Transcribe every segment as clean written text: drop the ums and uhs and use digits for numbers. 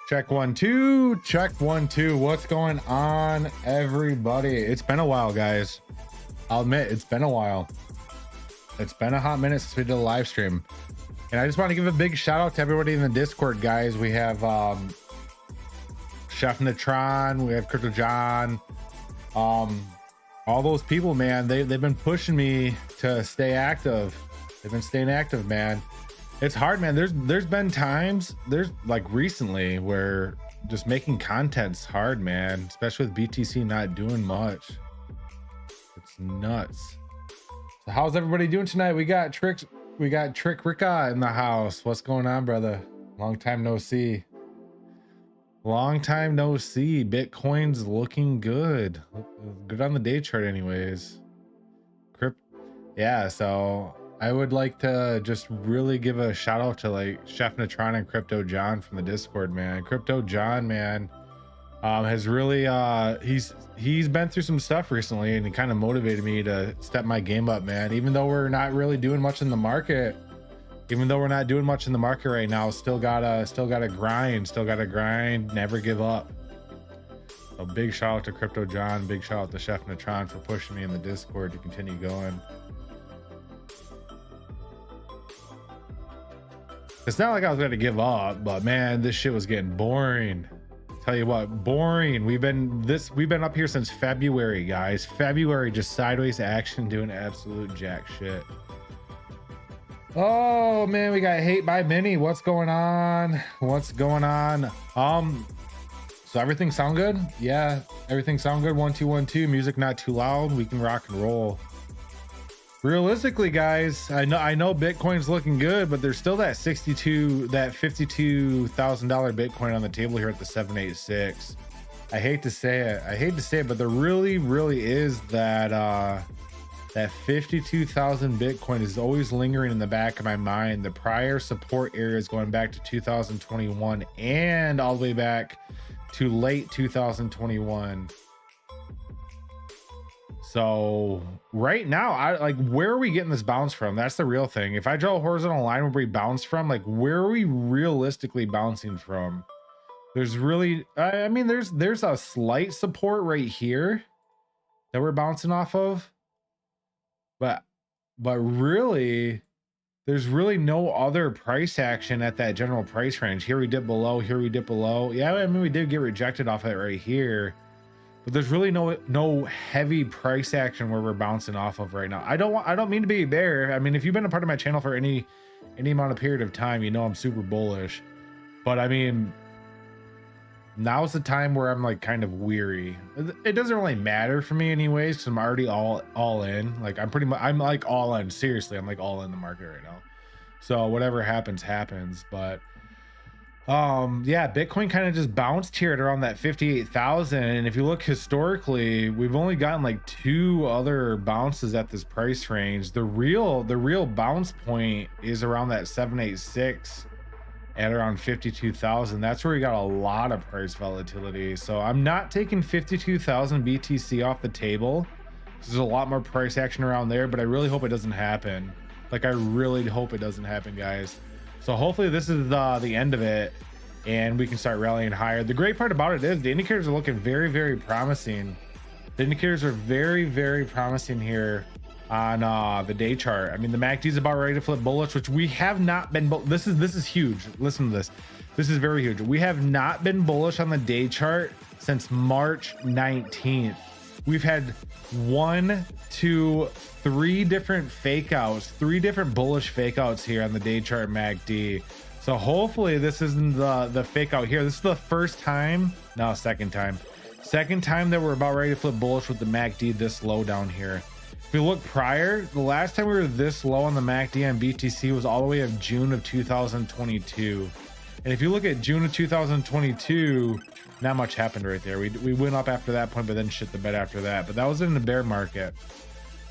Check 1 2, check 1 2. What's going on, everybody? It's been a while, guys. I'll admit it's been a while. It's been a hot minute since we did a live stream, and I just want to give a big shout out to everybody in the Discord, guys. We have Chef Natron, we have Crypto John, all those people, man. They've been pushing me to stay active. They've been staying active, man. It's hard, man. There's been times, there's like recently, where just making content's hard, man, especially with BTC not doing much. It's nuts. So how's everybody doing tonight? We got Trick Ricka in the house. What's going on, brother? Long time no see. Long time no see. Bitcoin's looking good. Good on the day chart anyways. Yeah, so I would like to just really give a shout out to like Chef Natron and Crypto John from the Discord, man. Crypto John, man, has really he's been through some stuff recently, and he kind of motivated me to step my game up, man. Even though we're not really doing much in the market, right now, still gotta grind, never give up. So big shout out to Crypto John, big shout out to Chef Natron for pushing me in the Discord to continue going. It's not like I was going to give up, but man, this shit was getting boring. Tell you what, boring. We've been up here since February, guys. February, just sideways action, doing absolute jack shit. Oh man, we got hate by many. What's going on? So everything sound good? Yeah, everything sound good. 1 2 1 2. Music not too loud. We can rock and roll. Realistically, guys, I know Bitcoin's looking good, but there's still that $52,000 Bitcoin on the table here at the 786. I hate to say it, but there really is that 52,000 Bitcoin is always lingering in the back of my mind. The prior support area is going back to 2021 and all the way back to late 2021. So right now, where are we getting this bounce from? That's the real thing. If I draw a horizontal line where we bounce from, like, where are we realistically bouncing from? There's really, I mean, there's a slight support right here that we're bouncing off of, but really, there's really no other price action at that general price range. Here we dip below, here we dip below. Yeah, I mean, we did get rejected off it right here. But there's really no heavy price action where we're bouncing off of right now. I don't mean to be a bear. I mean, if you've been a part of my channel for any amount of period of time, you know I'm super bullish. But I mean, now's the time where I'm like kind of weary. It doesn't really matter for me anyways, because I'm already all in. Like I'm like all in. Seriously, I'm like all in the market right now. So whatever happens. But yeah, Bitcoin kind of just bounced here at around that 58,000, and if you look historically, we've only gotten like 2 other bounces at this price range. The real bounce point is around that 786 at around 52,000. That's where we got a lot of price volatility. So I'm not taking 52,000 BTC off the table. There's a lot more price action around there, but I really hope it doesn't happen. Like, I really hope it doesn't happen, guys. So hopefully this is the end of it, and we can start rallying higher. The great part about it is the indicators are looking very promising. The indicators are very promising here on the day chart. I mean, the MACD is about ready to flip bullish, which we have not been. This is huge. Listen to this. This is very huge. We have not been bullish on the day chart since March 19th. We've had 1, 2, 3 different fake outs, 3 different bullish fake outs here on the day chart MACD. So hopefully this isn't the fake out here. This is the first time, no, second time that we're about ready to flip bullish with the MACD this low down here. If you look prior, the last time we were this low on the MACD on BTC was all the way of June of 2022. And if you look at June of 2022, not much happened right there. We went up after that point, but then shit the bed after that. But that was in the bear market.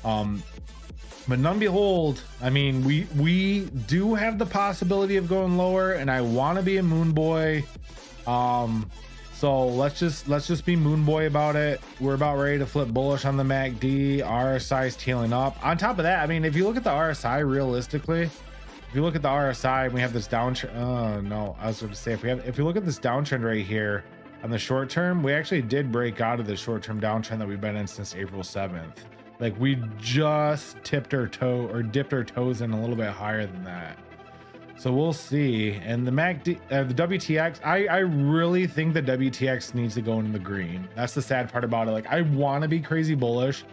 But none behold, I mean, we do have the possibility of going lower, and I want to be a moon boy. So let's just be moon boy about it. We're about ready to flip bullish on the MACD. RSI is tailing up. On top of that, I mean, if you look at the RSI realistically, if you look at the RSI and we have this downtrend, oh no, I was going to say, if we look at this downtrend right here on the short term, we actually did break out of the short-term downtrend that we've been in since April 7th. Like we just tipped our toe or dipped our toes in a little bit higher than that. So we'll see. And the MACD, the WTX, I really think the WTX needs to go into the green. That's the sad part about it. Like I want to be crazy bullish,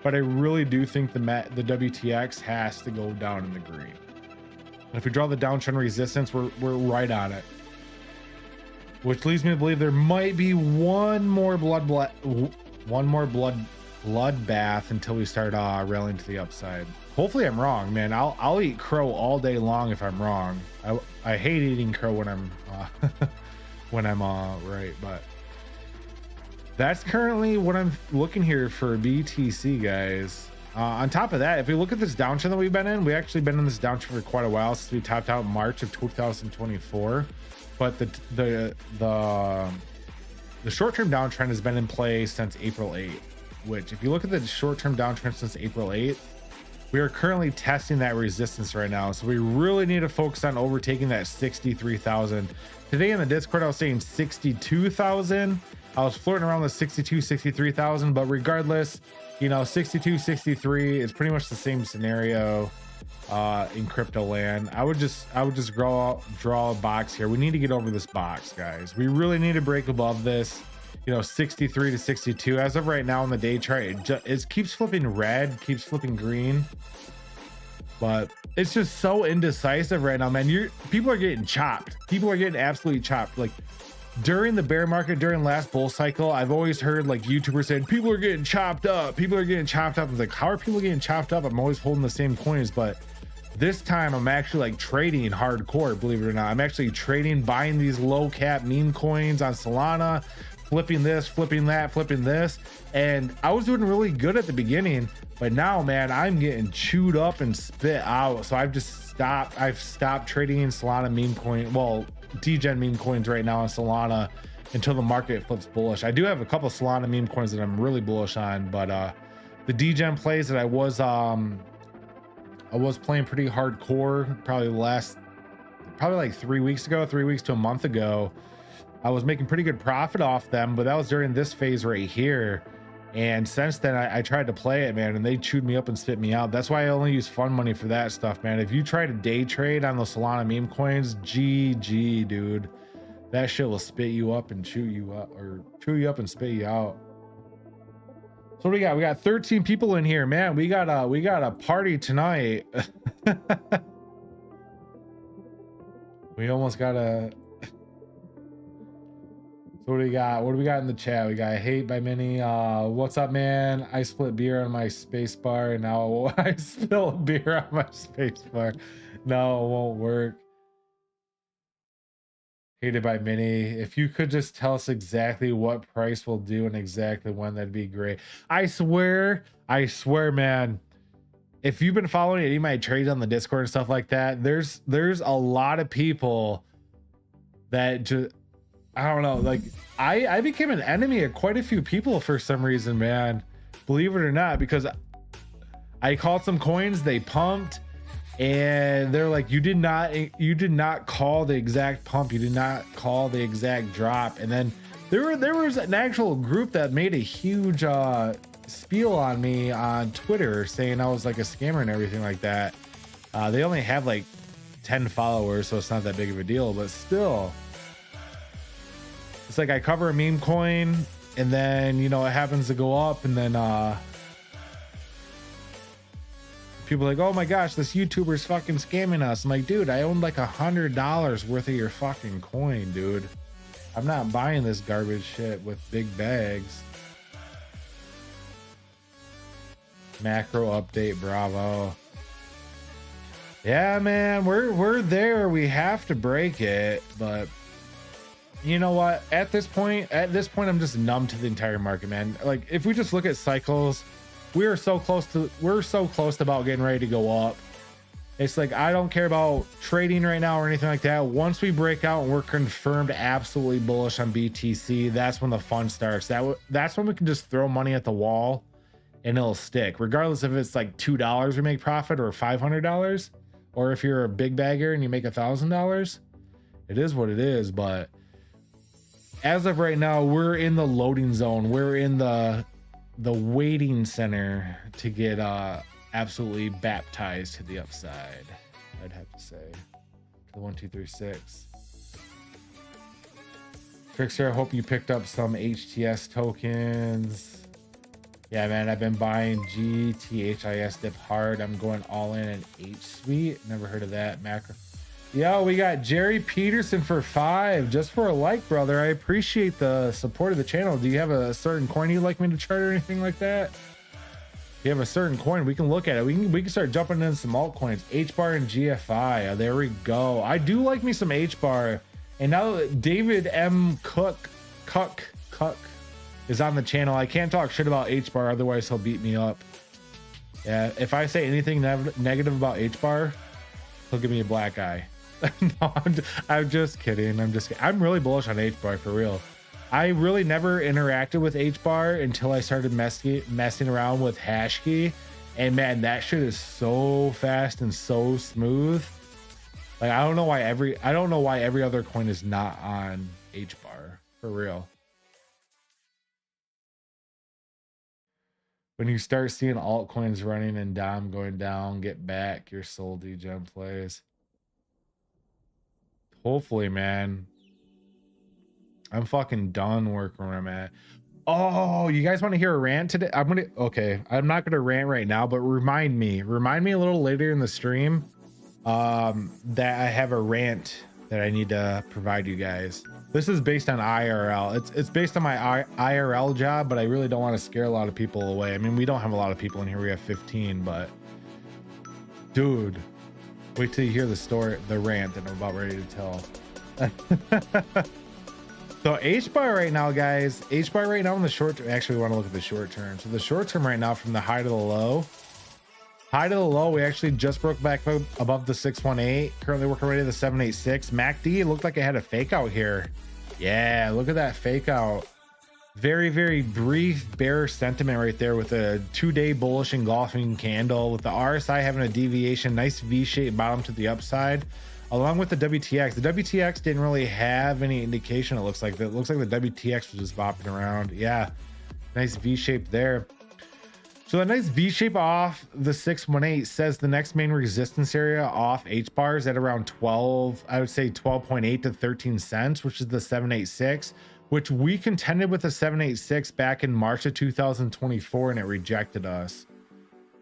but I really do think the WTX has to go down in the green. And if we draw the downtrend resistance, we're right on it. Which leads me to believe there might be one more bloodbath until we start railing to the upside. Hopefully I'm wrong, man. I'll eat crow all day long if I'm wrong. I hate eating crow when I'm right, but that's currently what I'm looking here for BTC, guys. On top of that, if we look at this downtrend that we've been in, we've actually been in this downtrend for quite a while since we topped out in March of 2024. But the short-term downtrend has been in play since April 8th, which if you look at the short-term downtrend since April 8th, we are currently testing that resistance right now. So we really need to focus on overtaking that 63,000. Today in the Discord, I was saying 62,000. I was flirting around the 62, 63,000, but regardless, you know, 62, 63 is pretty much the same scenario in crypto land. I would just draw a box here. We need to get over this box, guys. We really need to break above this, you know, 63 to 62. As of right now in the day chart, it keeps flipping red, keeps flipping green, but it's just so indecisive right now, man. People are getting chopped. People are getting absolutely chopped. Like during the bear market, during last bull cycle, I've always heard like YouTubers saying people are getting chopped up. People are getting chopped up. I was like, how are people getting chopped up? I'm always holding the same coins, but this time I'm actually like trading hardcore, believe it or not. I'm actually trading, buying these low cap meme coins on Solana, flipping this, flipping that, flipping this. And I was doing really good at the beginning, but now, man, I'm getting chewed up and spit out. So I've stopped trading in Solana meme coin, well, degen meme coins right now on Solana until the market flips bullish. I do have a couple Solana meme coins that I'm really bullish on, but the degen plays that I was playing pretty hardcore probably like 3 weeks ago, 3 weeks to a month ago. I was making pretty good profit off them, but that was during this phase right here. And since then I tried to play it, man, and they chewed me up and spit me out. That's why I only use fun money for that stuff, man. If you try to day trade on the Solana meme coins, GG, dude. That shit will spit you up and chew you up, or chew you up and spit you out. So what do we got? We got 13 people in here, man. We got a party tonight. We almost got a. So what do we got? What do we got in the chat? We got hate by many. What's up, man? I split beer on my space bar, and now I spilled beer on my space bar. No, it won't work. Hated by many. If you could just tell us exactly what price will do and exactly when, that'd be great. I swear, man. If you've been following any of my trades on the Discord and stuff like that, there's a lot of people that just, I don't know, like I became an enemy of quite a few people for some reason, man. Believe it or not, because I called some coins, they pumped, and they're like, you did not call the exact pump, you did not call the exact drop. And then there was an actual group that made a huge spiel on me on Twitter saying I was like a scammer and everything like that. They only have like 10 followers, so it's not that big of a deal, but still. It's like I cover a meme coin and then, you know, it happens to go up, and then people are like, oh my gosh, this YouTuber's fucking scamming us. I'm like, dude, I own like $100 worth of your fucking coin, dude. I'm not buying this garbage shit with big bags. Macro update, bravo. Yeah, man, we're there. We have to break it, but you know what? At this point, I'm just numb to the entire market, man. Like, if we just look at cycles, we're so close to about getting ready to go up. It's like, I don't care about trading right now or anything like that. Once we break out and we're confirmed absolutely bullish on BTC, that's when the fun starts. That's when we can just throw money at the wall and it'll stick, regardless if it's like $2 we make profit or $500, or if you're a big bagger and you make $1,000. It is what it is. But as of right now, we're in the loading zone. We're in the waiting center to get absolutely baptized to the upside, I'd have to say. To the 1 2 3 6. Trickster, I hope you picked up some HTS tokens. Yeah, man, I've been buying GTHIS dip hard. I'm going all in H suite. Never heard of that. Macro. Yo, we got Jerry Peterson for 5, just for a like, brother. I appreciate the support of the channel. Do you have a certain coin you'd like me to chart or anything like that? If you have a certain coin, we can look at it. We can start jumping into some altcoins. HBAR and GFI. There we go. I do like me some HBAR. And now that David M. Cook is on the channel, I can't talk shit about HBAR, otherwise he'll beat me up. Yeah, if I say anything negative about HBAR, he'll give me a black eye. No, I'm just kidding. I'm really bullish on HBAR, for real. I really never interacted with HBAR until I started messing around with hash key, and man, that shit is so fast and so smooth. Like, I don't know why every other coin is not on HBAR, for real. When you start seeing altcoins running and Dom going down, get back your soul degen plays. Hopefully, man. I'm fucking done working where I'm at. Oh, you guys want to hear a rant today? Okay, I'm not gonna rant right now, but remind me a little later in the stream that I have a rant that I need to provide you guys. This is based on IRL. It's based on my IRL job, but I really don't want to scare a lot of people away. I mean, we don't have a lot of people in here. We have 15, but dude, wait till you hear the rant that I'm about ready to tell. So HBAR right now, guys, HBAR right now in the short term, actually we want to look at the short term. So the short term right now, from the high to the low, we actually just broke back up above the 618. Currently working right at the 786. MACD looked like it had a fake out here. Yeah, look at that fake out. Very, very brief bearish sentiment right there with a 2-day bullish engulfing candle, with the RSI having a deviation, nice V-shaped bottom to the upside, along with the WTX. The WTX didn't really have any indication. It looks like the WTX was just bopping around. Yeah, nice V-shape there. So the nice V-shape off the 618 says the next main resistance area off HBAR is at around 12, I would say 12.8 to 13 cents, which is the 786, which we contended with the 786 back in March of 2024, and it rejected us.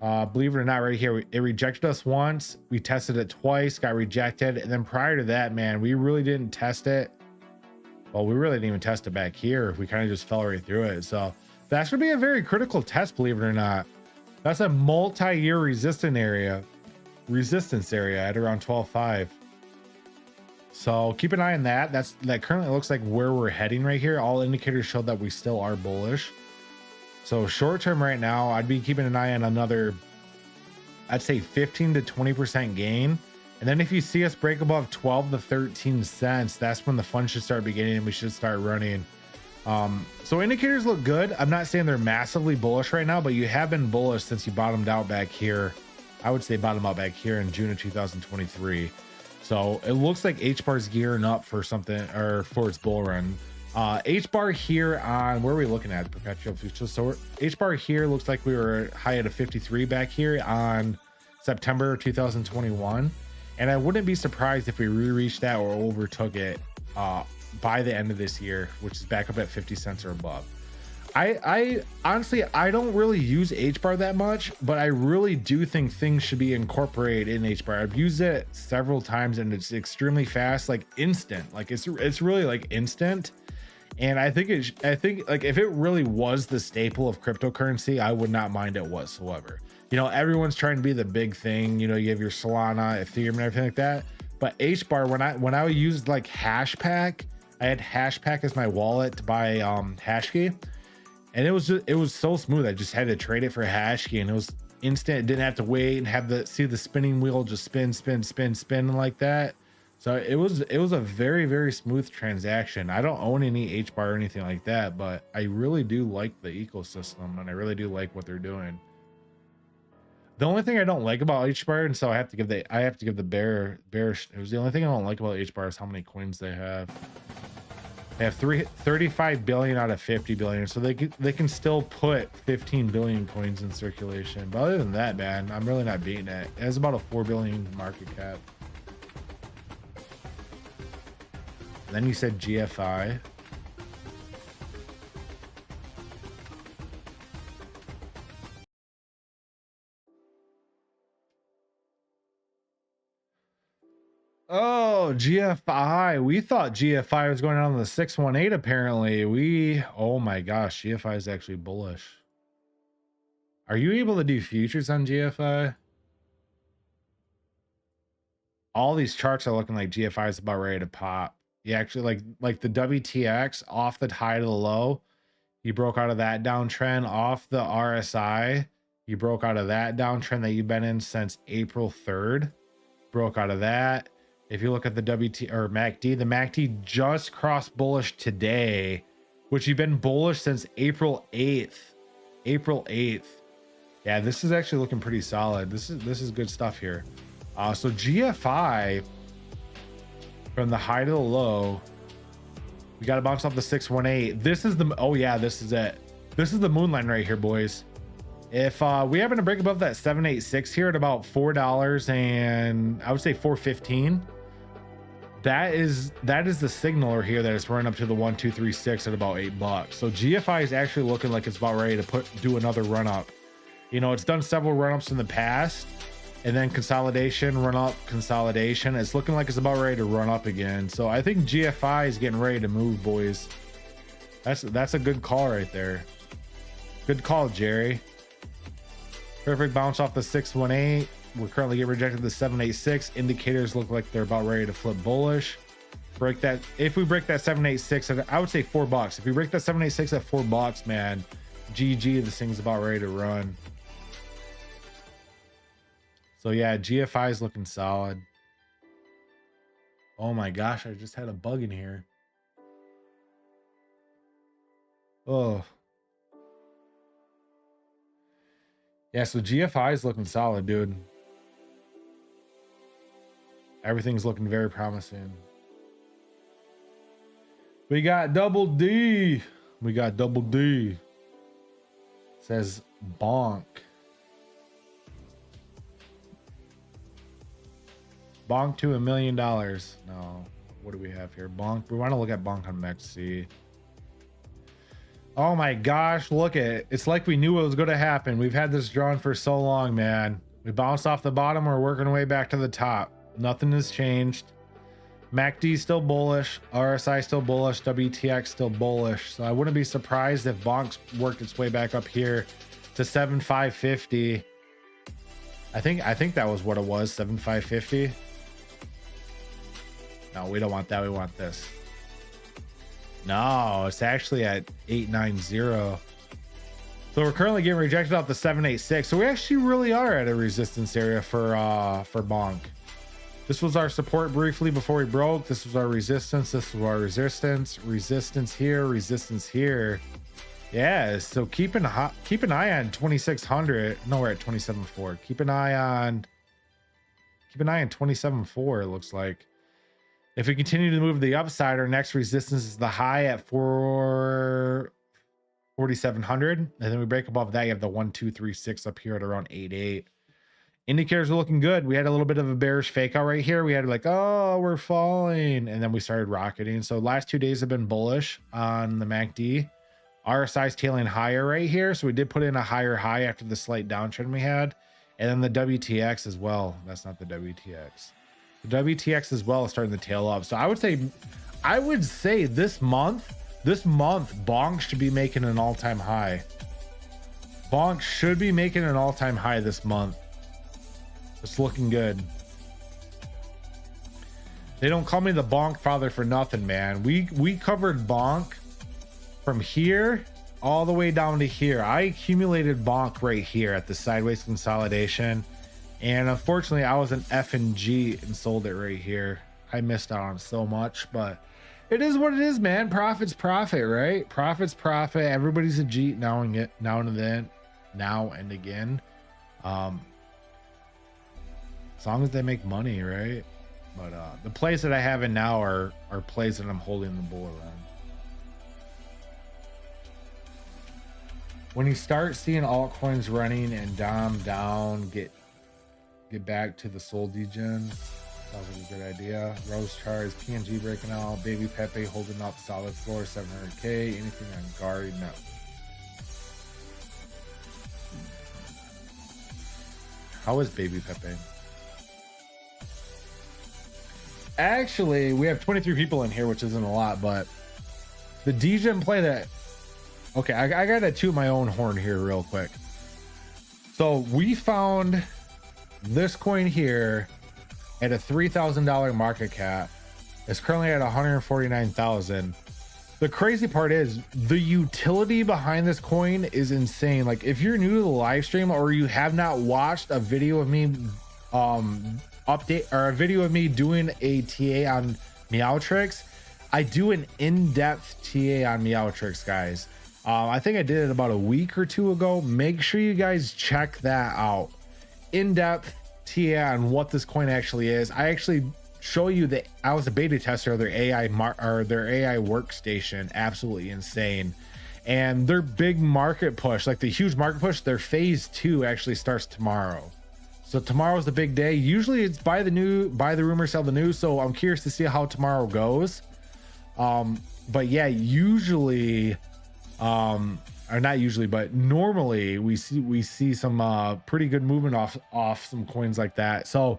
Believe it or not, right here, it rejected us once. We tested it twice, got rejected, and then prior to that, man, we really didn't test it. Well, we really didn't even test it back here. We kind of just fell right through it. So that's gonna be a very critical test, believe it or not. That's a multi-year resistance area at around 12.5. So keep an eye on that. That currently looks like where we're heading right here. All indicators show that we still are bullish. So short term right now, I'd be keeping an eye on another, I'd say 15 to 20% gain. And then if you see us break above 12 to 13 cents, that's when the fun should start beginning and we should start running. So indicators look good. I'm not saying they're massively bullish right now, but you have been bullish since you bottomed out back here. I would say bottom out back here in June of 2023. So it looks like HBAR's gearing up for something, or for its bull run. HBAR here on, where are we looking at? Perpetual futures. So HBAR here looks like we were high at a 53 back here on September 2021. And I wouldn't be surprised if we re-reached that or overtook it by the end of this year, which is back up at 50 cents or above. I honestly, I don't really use HBAR that much, but I really do think things should be incorporated in HBAR. I've used it several times and it's extremely fast, like instant. Like it's really like instant. And I think like if it really was the staple of cryptocurrency, I would not mind it whatsoever. You know, everyone's trying to be the big thing. You know, you have your Solana, Ethereum, and everything like that. But HBAR, when I used like Hashpack, I had Hashpack as my wallet to buy Hashkey. And it was so smooth. I just had to trade it for Hashkey and it was instant. It didn't have to wait and have see the spinning wheel just spin like that. So it was a very, very smooth transaction. I don't own any HBAR or anything like that, but I really do like the ecosystem and I really do like what they're doing. The only thing I don't like about HBAR, and so I have to give the bearish. It was the only thing I don't like about HBAR is how many coins they have. They have 35 billion out of 50 billion, so they can still put 15 billion coins in circulation. But other than that, man, I'm really not beating it. It has about a 4 billion market cap. Then you said GFI. Oh, GFI. We thought GFI was going on the 618 apparently. Oh my gosh, GFI is actually bullish. Are you able to do futures on GFI? All these charts are looking like GFI is about ready to pop. You actually like the WTX off the high to the low. You broke out of that downtrend. Off the RSI, you broke out of that downtrend that you've been in since April 3rd. Broke out of that. If you look at the WT or MACD, the MACD just crossed bullish today, which you've been bullish since April 8th. April 8th. Yeah, this is actually looking pretty solid. This is good stuff here. So GFI from the high to the low, we got to bounce off the 618. This is the, oh yeah, this is it. This is the moon line right here, boys. If we happen to break above that 786 here at about $4 and I would say 415, that is the signaler here that it's running up to the 1236 at about $8. So GFI is actually looking like it's about ready to do another run up. You know, it's done several run ups in the past and then consolidation, run up, consolidation. It's looking like it's about ready to run up again. So I think GFI is getting ready to move, boys. That's a good call right there. Good call, Jerry. Perfect bounce off the 618. We're currently getting rejected the 786. Indicators look like they're about ready to flip bullish. Break that. If we break that 786, I would say $4. If we break that 786 at $4, man, GG, this thing's about ready to run. So yeah, GFI is looking solid. Oh my gosh, I just had a bug in here. Oh. Yeah, so GFI is looking solid, dude. Everything's looking very promising. We got double D. We got double D. It says Bonk. Bonk to $1 million. No, what do we have here? Bonk. We want to look at Bonk on MEXC. Oh my gosh, look at it. It's like we knew it was going to happen. We've had this drawn for so long, man. We bounced off the bottom. We're working our way back to the top. Nothing has changed. MACD still bullish. RSI still bullish. WTX still bullish. So I wouldn't be surprised if Bonk's worked its way back up here to 7,550. I think that was what it was, 7,550. No, we don't want that. We want this. No, it's actually at 890. So we're currently getting rejected off the 786. So we actually really are at a resistance area for Bonk. This was our support briefly before we broke. This was our resistance. This was our resistance. Resistance here. Resistance here. Yeah. So keep an eye on 2600. No, we're at 27.4. Keep an eye on 27.4. It looks like. If we continue to move to the upside, our next resistance is the high at 4,700, and then we break above that. You have the 1236 up here at around 88. Indicators are looking good. We had a little bit of a bearish fake out right here. We had like, oh, we're falling, and then we started rocketing. So last 2 days have been bullish on the MACD. RSI's tailing higher right here, so we did put in a higher high after the slight downtrend we had. And then the WTX as well. That's not the WTX. The WTX as well is starting to tail up. So I would say this month Bonk should be making an all-time high. Bonk should be making an all-time high this month. It's looking good. They don't call me the Bonk father for nothing, man. We covered Bonk from here all the way down to here. I accumulated Bonk right here at the sideways consolidation, and unfortunately I was an F and G and sold it right here. I missed out on so much, but it is what it is, man. Profit's profit, right? Profit's profit. Everybody's a G now and again. As long as they make money, right? But the plays that I have in now are plays that I'm holding the bull around. When you start seeing altcoins running and Dom down, get back to the soul degen. Sounds like a good idea. Rose Char's PNG breaking out. Baby Pepe holding up solid floor 700K. Anything on guard? No. How is Baby Pepe? Actually, we have 23 people in here, which isn't a lot, but the degen play that. Okay, I gotta toot my own horn here real quick. So we found this coin here at a $3,000 market cap. It's currently at 149,000. The crazy part is the utility behind this coin is insane. Like if you're new to the live stream or you have not watched a video of me update or a video of me doing a TA on MeowTrix, I do an in-depth TA on MeowTrix, guys. I think I did it about a week or two ago. Make sure you guys check that out. In-depth TA on what this coin actually is. I actually show you that I was a beta tester of their AI workstation. Absolutely insane. And their big market push, like the huge market push, their phase 2 actually starts tomorrow. So tomorrow's the big day. Usually it's buy the rumor, sell the news. So I'm curious to see how tomorrow goes. But yeah, usually or not usually, but normally we see some pretty good movement off some coins like that. So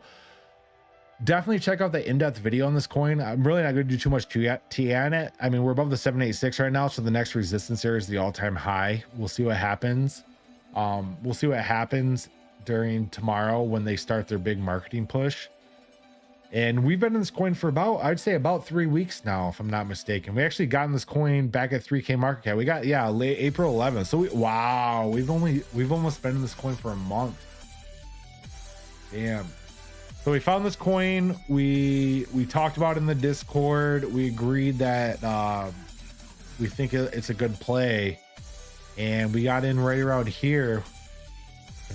definitely check out the in-depth video on this coin. I'm really not going to do too much TA on it. I mean, we're above the 786 right now, so the next resistance area is the all-time high. We'll see what happens. We'll see what happens during tomorrow when they start their big marketing push. And we've been in this coin for about 3 weeks now, if I'm not mistaken. We actually got in this coin back at 3K market cap. We got, yeah, late April 11th. So we've almost been in this coin for a month. Damn. So we found this coin. We talked about it in the Discord. We agreed that we think it's a good play, and we got in right around here.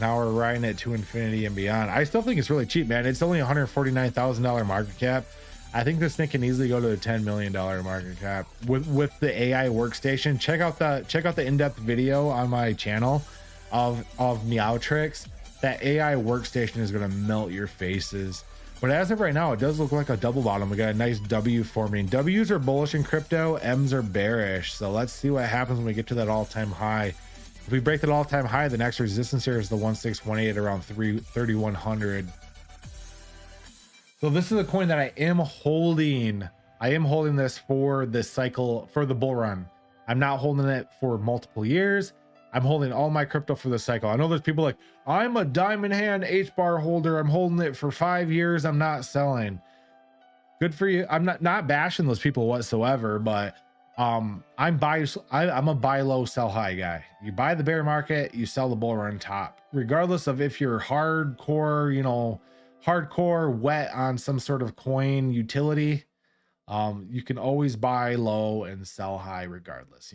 Now we're riding it to infinity and beyond. I still think it's really cheap, man. It's only $149,000 market cap. I think this thing can easily go to a $10 million market cap with the AI workstation. Check out the in-depth video on my channel of MeowTrix. That AI workstation is going to melt your faces. But as of right now, it does look like a double bottom. We got a nice W forming. W's are bullish in crypto, M's are bearish. So let's see what happens when we get to that all-time high. If we break that all-time high, the next resistance here is the 1618 around 3,100. So this is a coin that I am holding. I am holding this for this cycle, for the bull run. I'm not holding it for multiple years. I'm holding all my crypto for the cycle. I know there's people like, I'm a diamond hand HBAR holder. I'm holding it for 5 years. I'm not selling. Good for you. I'm not bashing those people whatsoever, but I'm a buy low, sell high guy. You buy the bear market, you sell the bull run top, regardless of if you're hardcore, hardcore wet on some sort of coin utility. You can always buy low and sell high regardless,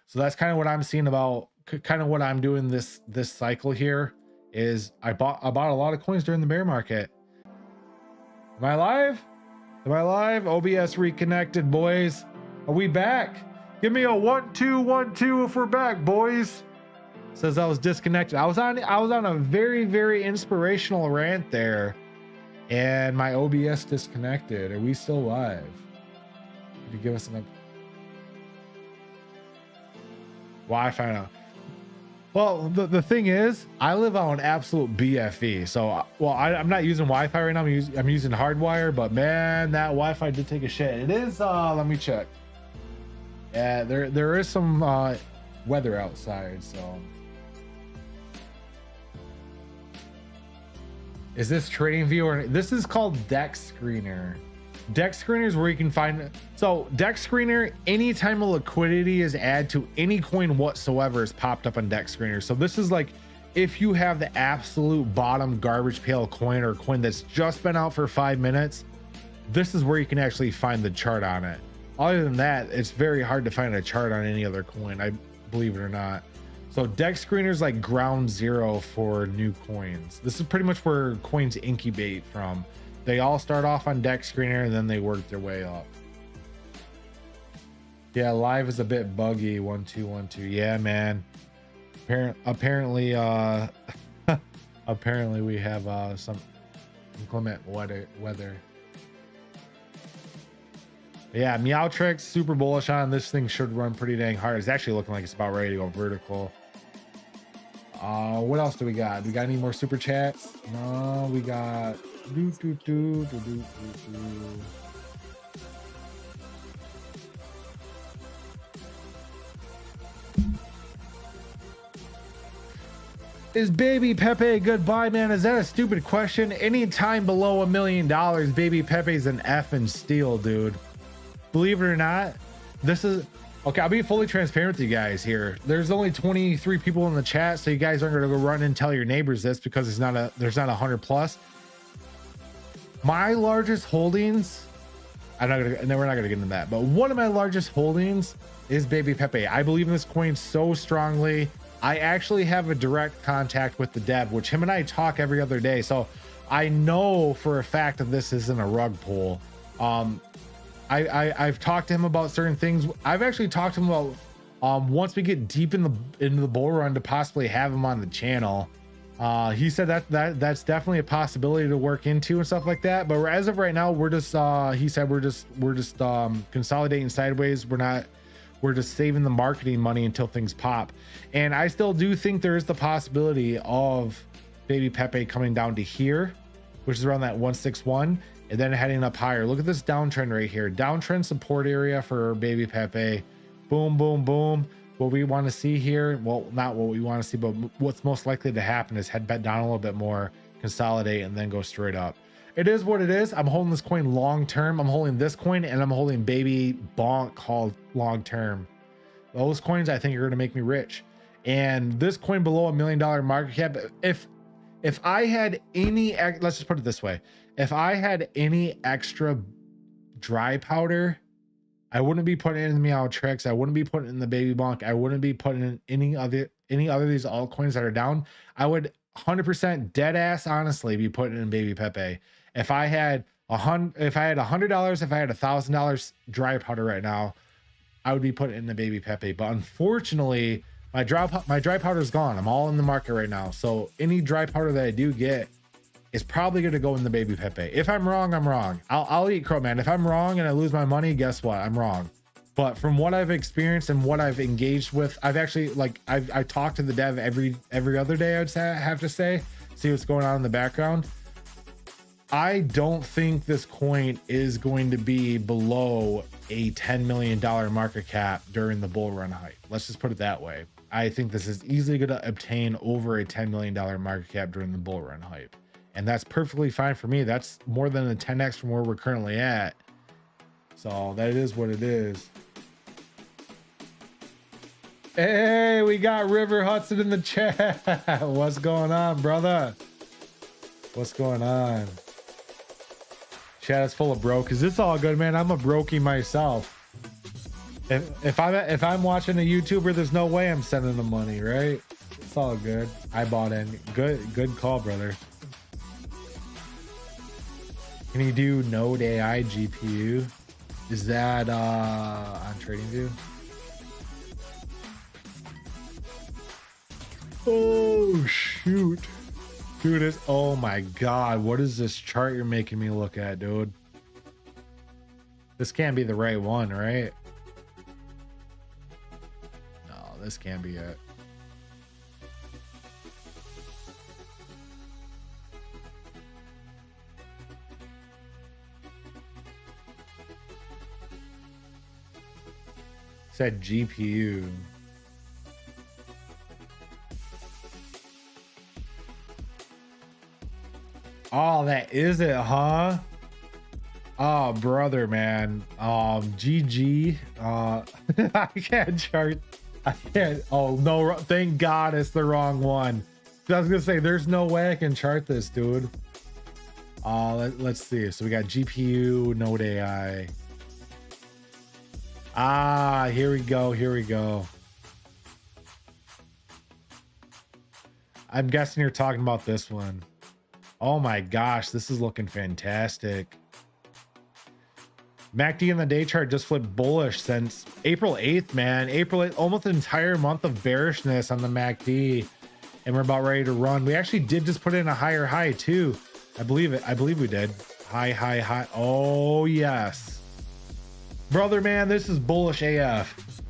So that's kind of what I'm seeing about, kind of what I'm doing this cycle here is I bought a lot of coins during the bear market. Am I live? OBS reconnected, boys. Are we back? Give me a 1 2 1 2 if we're back, boys. Says I was disconnected. I was on a very, very inspirational rant there, and my OBS disconnected. Are we still live? Could you give us an Wi-Fi now? Well, the thing is, I live on absolute BFE. So, well, I'm not using Wi-Fi right now. I'm using hardwire, but man, that Wi-Fi did take a shit. It is, let me check. Yeah, there is some weather outside, so. Is this TradingView or this is called Deck Screener? Deck Screener is where you can find, so Deck Screener, anytime a liquidity is added to any coin whatsoever is popped up on Deck Screener. So this is like if you have the absolute bottom garbage pail coin or coin that's just been out for 5 minutes, this is where you can actually find the chart on it. Other than that, it's very hard to find a chart on any other coin, I believe it or not. So Deck Screener is like ground zero for new coins. This is pretty much where coins incubate from. They all start off on Deck Screener and then they work their way up. Yeah, live is a bit buggy. 1212. Yeah, man. Apparently apparently we have some inclement weather. Yeah, MeowTrix, super bullish on this thing. Should run pretty dang hard. It's actually looking like it's about ready to go vertical. What else do we got? Do we got any more super chats? No, we got Is baby Pepe goodbye, man? Is that a stupid question? Anytime below $1 million, baby Pepe's an effing steal, dude. Believe it or not, this is okay. I'll be fully transparent with you guys here. There's only 23 people in the chat, so you guys aren't gonna go run and tell your neighbors this because there's not 100 plus. My largest holdings, we're not gonna get into that, but one of my largest holdings is baby Pepe. I believe in this coin so strongly. I actually have a direct contact with the dev, which him and I talk every other day, so I know for a fact that this isn't a rug pull. I've talked to him about certain things. I've actually talked to him about once we get deep into the bull run to possibly have him on the channel. He said that's definitely a possibility to work into and stuff like that. But as of right now, we're just he said we're just consolidating sideways. We're just saving the marketing money until things pop. And I still do think there is the possibility of baby Pepe coming down to here, which is around that 161, and then heading up higher. Look at this downtrend right here. Downtrend support area for baby Pepe. Boom, boom, boom. What we want to see here, well, not what we want to see, but what's most likely to happen is head back down a little bit more, consolidate, and then go straight up. It is what it is. I'm holding this coin long term. I'm holding this coin, and I'm holding baby Bonk called long term. Those coins I think are going to make me rich. And this coin below $1 million market cap, if I had any, let's just put it this way, if I had any extra dry powder, I wouldn't be putting it in the MeowTrix. I wouldn't be putting it in the baby Bonk. I wouldn't be putting in any other of these altcoins that are down. I would 100% dead ass honestly be putting it in baby Pepe. If I had $100, if I had $1,000 dry powder right now, I would be putting it in the baby Pepe. But unfortunately, my dry powder is gone. I'm all in the market right now. So any dry powder that I do get is probably going to go in the baby Pepe. If I'm wrong, I'm wrong. I'll eat crow, man. If I'm wrong and I lose my money, guess what? I'm wrong. But from what I've experienced and what I've engaged with, I've actually I talk to the dev every other day. I'd have to say, see what's going on in the background. I don't think this coin is going to be below a $10 million market cap during the bull run hype. Let's just put it that way. I think this is easily going to obtain over a $10 million market cap during the bull run hype. And that's perfectly fine for me. That's more than a 10x from where we're currently at. So that is what it is. Hey, we got River Hudson in the chat. What's going on, brother? What's going on? Chat is full of brokers. It's all good, man. I'm a brokey myself. If I'm watching a YouTuber, there's no way I'm sending them money, right? It's all good. I bought in. Good call, brother. Can you do Node AI GPU? Is that on TradingView? Oh shoot. Dude, it's, oh my god, what is this chart you're making me look at, dude? This can't be the right one, right? No, this can't be it. Said GPU. Oh, that is it, huh? Oh, brother, man. GG. I can't chart. I can't. Oh no! Thank God it's the wrong one. I was gonna say there's no way I can chart this, dude. Let's see. So we got GPU, Node AI. Ah, here we go. Here we go. I'm guessing you're talking about this one. Oh my gosh, this is looking fantastic. MACD in the day chart just flipped bullish since April 8th, man. April 8th, almost an entire month of bearishness on the MACD. And we're about ready to run. We actually did just put in a higher high too. I believe it. I believe we did. High. Oh yes. Brother, man, this is bullish AF.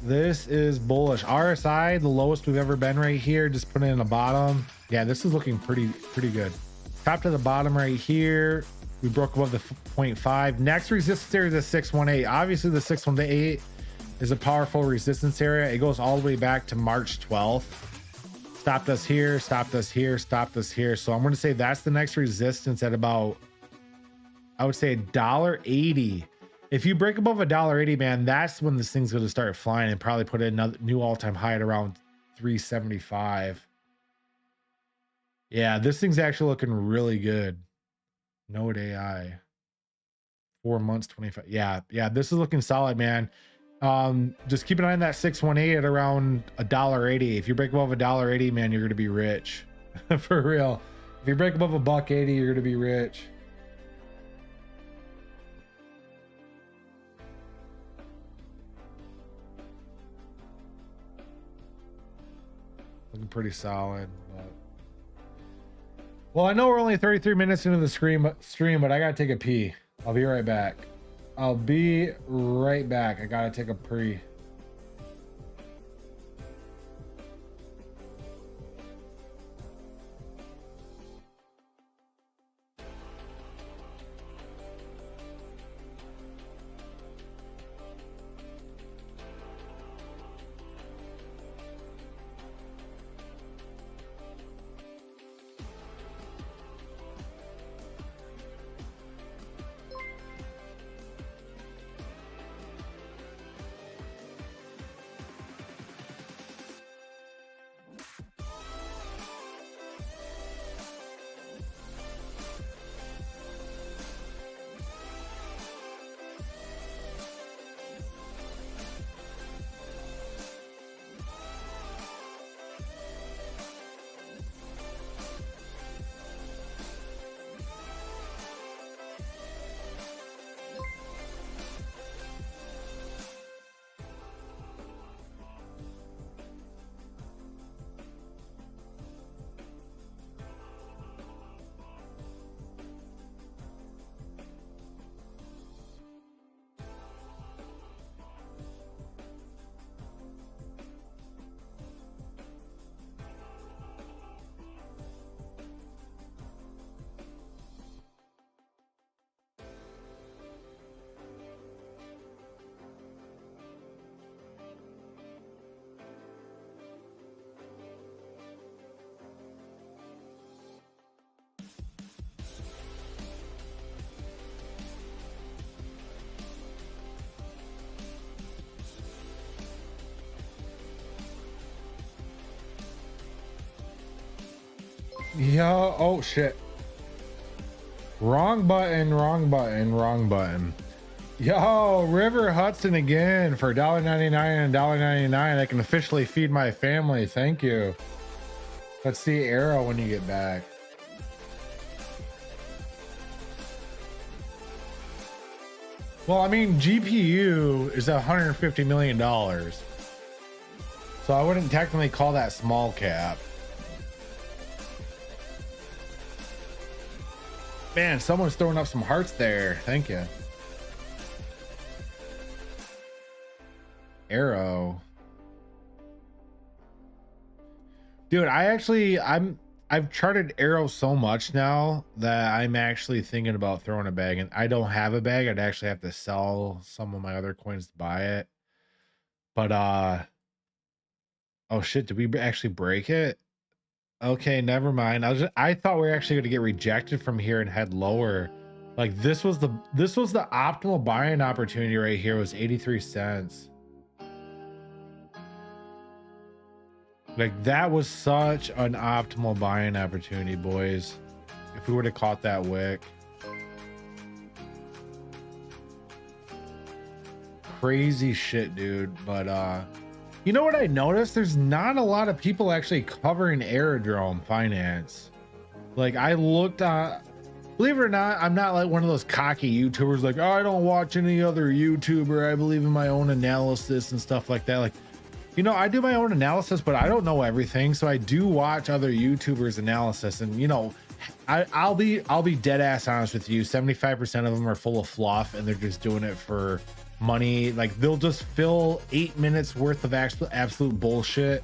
This is bullish. RSI, the lowest we've ever been right here. Just put it in the bottom. Yeah, this is looking pretty good. Top to the bottom right here. We broke above the 0.5. Next resistance area is the 618. Obviously, the 618 is a powerful resistance area. It goes all the way back to March 12th. Stopped us here, stopped us here, stopped us here. So I'm going to say that's the next resistance at about, I would say $1.80. If you break above $1.80, man, that's when this thing's going to start flying and probably put in another new all-time high at around 375. Yeah, this thing's actually looking really good. Node AI. 4 months, 25. Yeah, this is looking solid, man. Just keep an eye on that 618 at around $1.80. If you break above $1.80, man, you're going to be rich. For real. If you break above $1.80, you're going to be rich. Looking pretty solid. Well, I know we're only 33 minutes into the stream, but I gotta take a pee. I'll be right back. I gotta take a pee. Yo, oh shit. Wrong button. Yo, River Hudson again for $1.99 and $1.99. I can officially feed my family. Thank you. Let's see Arrow when you get back. Well, I mean, GPU is $150 million. So I wouldn't technically call that small cap. Man, someone's throwing up some hearts there. Thank you. Arrow. Dude, I've charted Arrow so much now that I'm actually thinking about throwing a bag, and I don't have a bag. I'd actually have to sell some of my other coins to buy it. But oh shit, did we actually break it? Okay, never mind. I thought we were actually going to get rejected from here and head lower. Like this was the optimal buying opportunity right here, was 83 cents. Like that was such an optimal buying opportunity, boys. If we would have caught that wick. Crazy shit, dude. But you know what I noticed? There's not a lot of people actually covering Aerodrome finance. Like I looked at, believe it or not, I'm not like one of those cocky YouTubers like, oh, I don't watch any other YouTuber. I believe in my own analysis and stuff like that. Like, you know, I do my own analysis, but I don't know everything. So I do watch other YouTubers' analysis, and you know, I'll be dead ass honest with you. 75% of them are full of fluff, and they're just doing it for money. Like they'll just fill 8 minutes worth of absolute bullshit,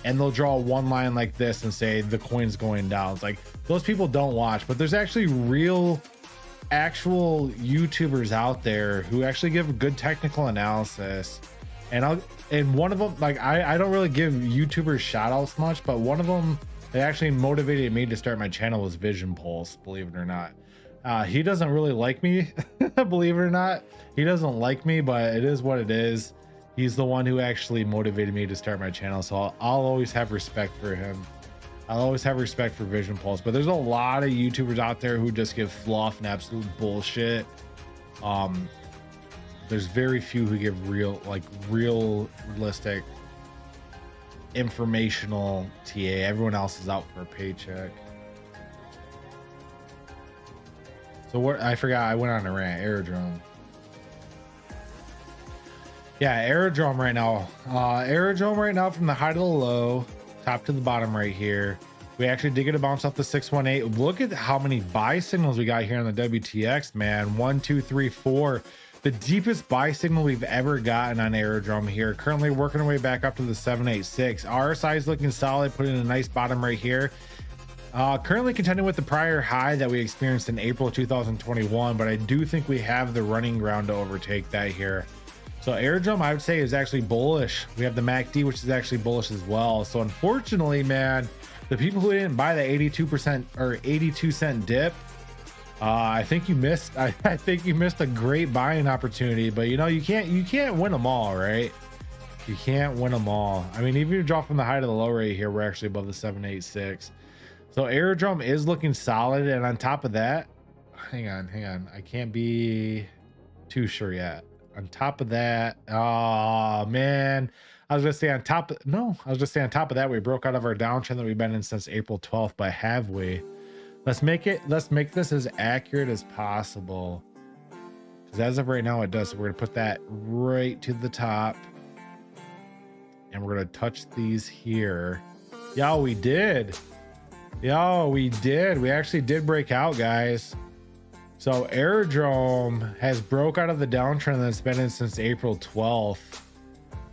and they'll draw one line like this and say the coin's going down. It's like those people don't watch, but there's actually actual YouTubers out there who actually give good technical analysis. And one of them, like I don't really give YouTubers shout outs much, but one of them that actually motivated me to start my channel was Vision Pulse, believe it or not. He doesn't really like me, believe it or not. He doesn't like me, but it is what it is. He's the one who actually motivated me to start my channel, so I'll always have respect for him. I'll always have respect for Vision Pulse, but there's a lot of YouTubers out there who just give fluff and absolute bullshit. There's very few who give realistic informational TA. Everyone else is out for a paycheck. So what, I forgot, I went on a rant. Aerodrome. Yeah, Aerodrome right now. Aerodrome right now, from the high to the low, top to the bottom right here. We actually did get a bounce off the 618. Look at how many buy signals we got here on the WTX, man. 1, 2, 3, 4. The deepest buy signal we've ever gotten on Aerodrome here. Currently working our way back up to the 786. RSI is looking solid, putting in a nice bottom right here. Currently contending with the prior high that we experienced in April 2021, but I do think we have the running ground to overtake that here. So Aerodrome, I would say, is actually bullish. We have the MACD, which is actually bullish as well. So unfortunately, man, the people who didn't buy the 82% or 82 cent dip, I think you missed. I think you missed a great buying opportunity. But you know, you can't win them all, right? You can't win them all. I mean, even if you drop from the high to the low right here, we're actually above the 786. So Aerodrome is looking solid, and on top of that, hang on, I can't be too sure yet. On top of that, oh man, I was gonna say on top of that, we broke out of our downtrend that we've been in since April 12th, but have we? Let's make this as accurate as possible, because as of right now it does. So we're gonna put that right to the top, and we're gonna touch these here. Yo, we did. We actually did break out, guys. So Aerodrome has broke out of the downtrend that's been in since April 12th.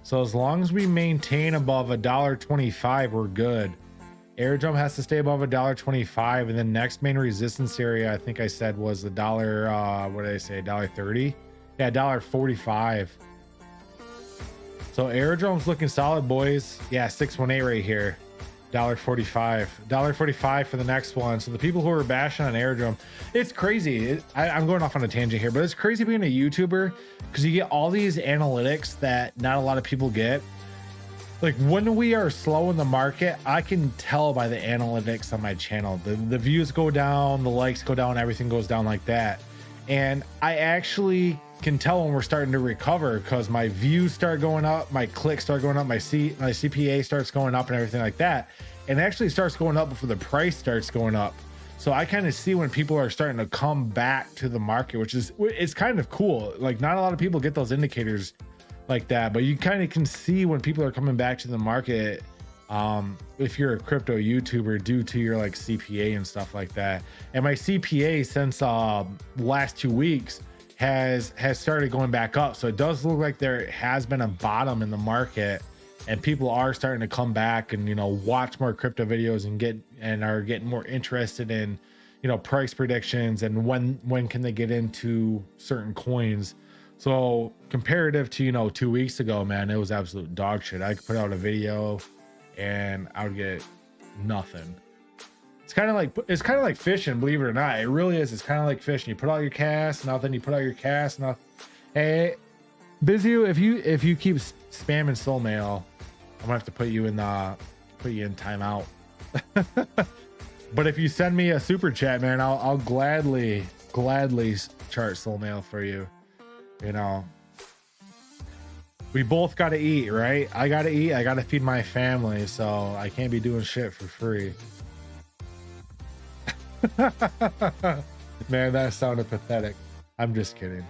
So as long as we maintain above $1.25, we're good. Aerodrome has to stay above $1.25, and the next main resistance area, I think I said, was the dollar. What did I say? $1.30? Yeah, $1.45. So Aerodrome's looking solid, boys. Yeah, 618 right here. $1.45 for the next one. So the people who are bashing on Aerodrome, it's crazy. I'm going off on a tangent here, but it's crazy being a YouTuber, because you get all these analytics that not a lot of people get. Like when we are slow in the market, I can tell by the analytics on my channel. The views go down, the likes go down, everything goes down like that. And I actually can tell when we're starting to recover, because my views start going up, my clicks start going up, my CPA starts going up and everything like that. And it actually starts going up before the price starts going up. So I kind of see when people are starting to come back to the market, which is, it's kind of cool. Like not a lot of people get those indicators. like that. But you kind of can see when people are coming back to the market, if you're a crypto YouTuber, due to your like CPA and stuff like that. And my CPA since last 2 weeks has started going back up. So it does look like there has been a bottom in the market, and people are starting to come back and, you know, watch more crypto videos and are getting more interested in, you know, price predictions and when can they get into certain coins. So comparative to, you know, 2 weeks ago, man, it was absolute dog shit. I could put out a video and I would get nothing. It's kind of like fishing, believe it or not. It really is. It's kind of like fishing. You put out your cast, nothing. You put out your cast, nothing. Hey, Bizio, if you keep spamming soul mail, I'm gonna have to put you in timeout. But if you send me a super chat, man, I'll gladly chart soul mail for you. You know, we both got to eat, right? I got to eat. I got to feed my family, so I can't be doing shit for free. Man, that sounded pathetic. I'm just kidding.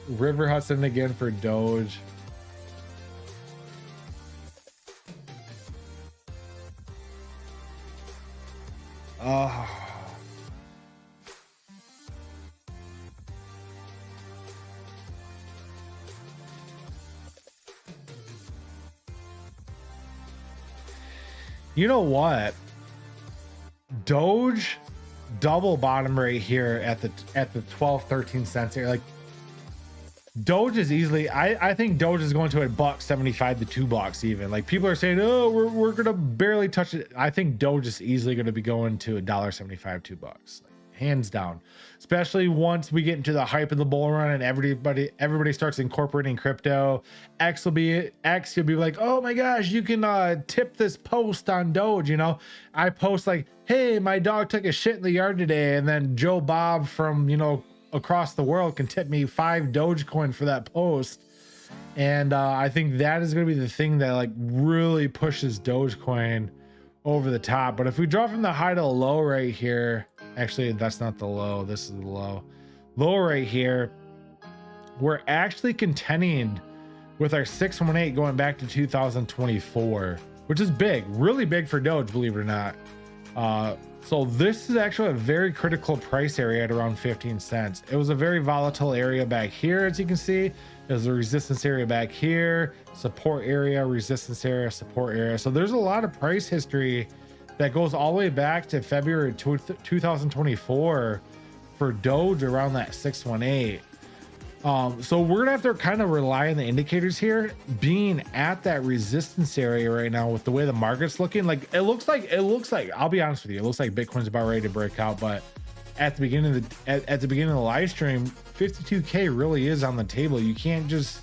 River Hudson again for Doge. Oh. You know what? Doge double bottom right here at the 12-13 cents here. Like Doge is easily, I think Doge is going to $1.75 to $2 even. Like people are saying, oh, we're gonna barely touch it. I think Doge is easily going to be going to $1.75, $2, like, hands down. Especially once we get into the hype of the bull run and everybody starts incorporating crypto. You'll be like, oh my gosh, you can tip this post on Doge. You know, I post like, hey, my dog took a shit in the yard today, and then Joe Bob from, you know, across the world can tip me 5 Dogecoin for that post. And I think that is going to be the thing that like really pushes Dogecoin over the top. But if we draw from the high to the low right here, actually that's not the low, this is the low right here, we're actually contending with our 618 going back to 2024, which is big, really big for Doge, believe it or not. So this is actually a very critical price area at around 15 cents. It was a very volatile area back here, as you can see. There's a resistance area back here, support area, resistance area, support area. So there's a lot of price history that goes all the way back to February 2024 for Doge around that 618. So we're gonna have to kind of rely on the indicators here being at that resistance area right now with the way the market's looking. Like it looks like I'll be honest with you, it looks like Bitcoin's about ready to break out, but at the beginning of the live stream, 52K really is on the table. You can't just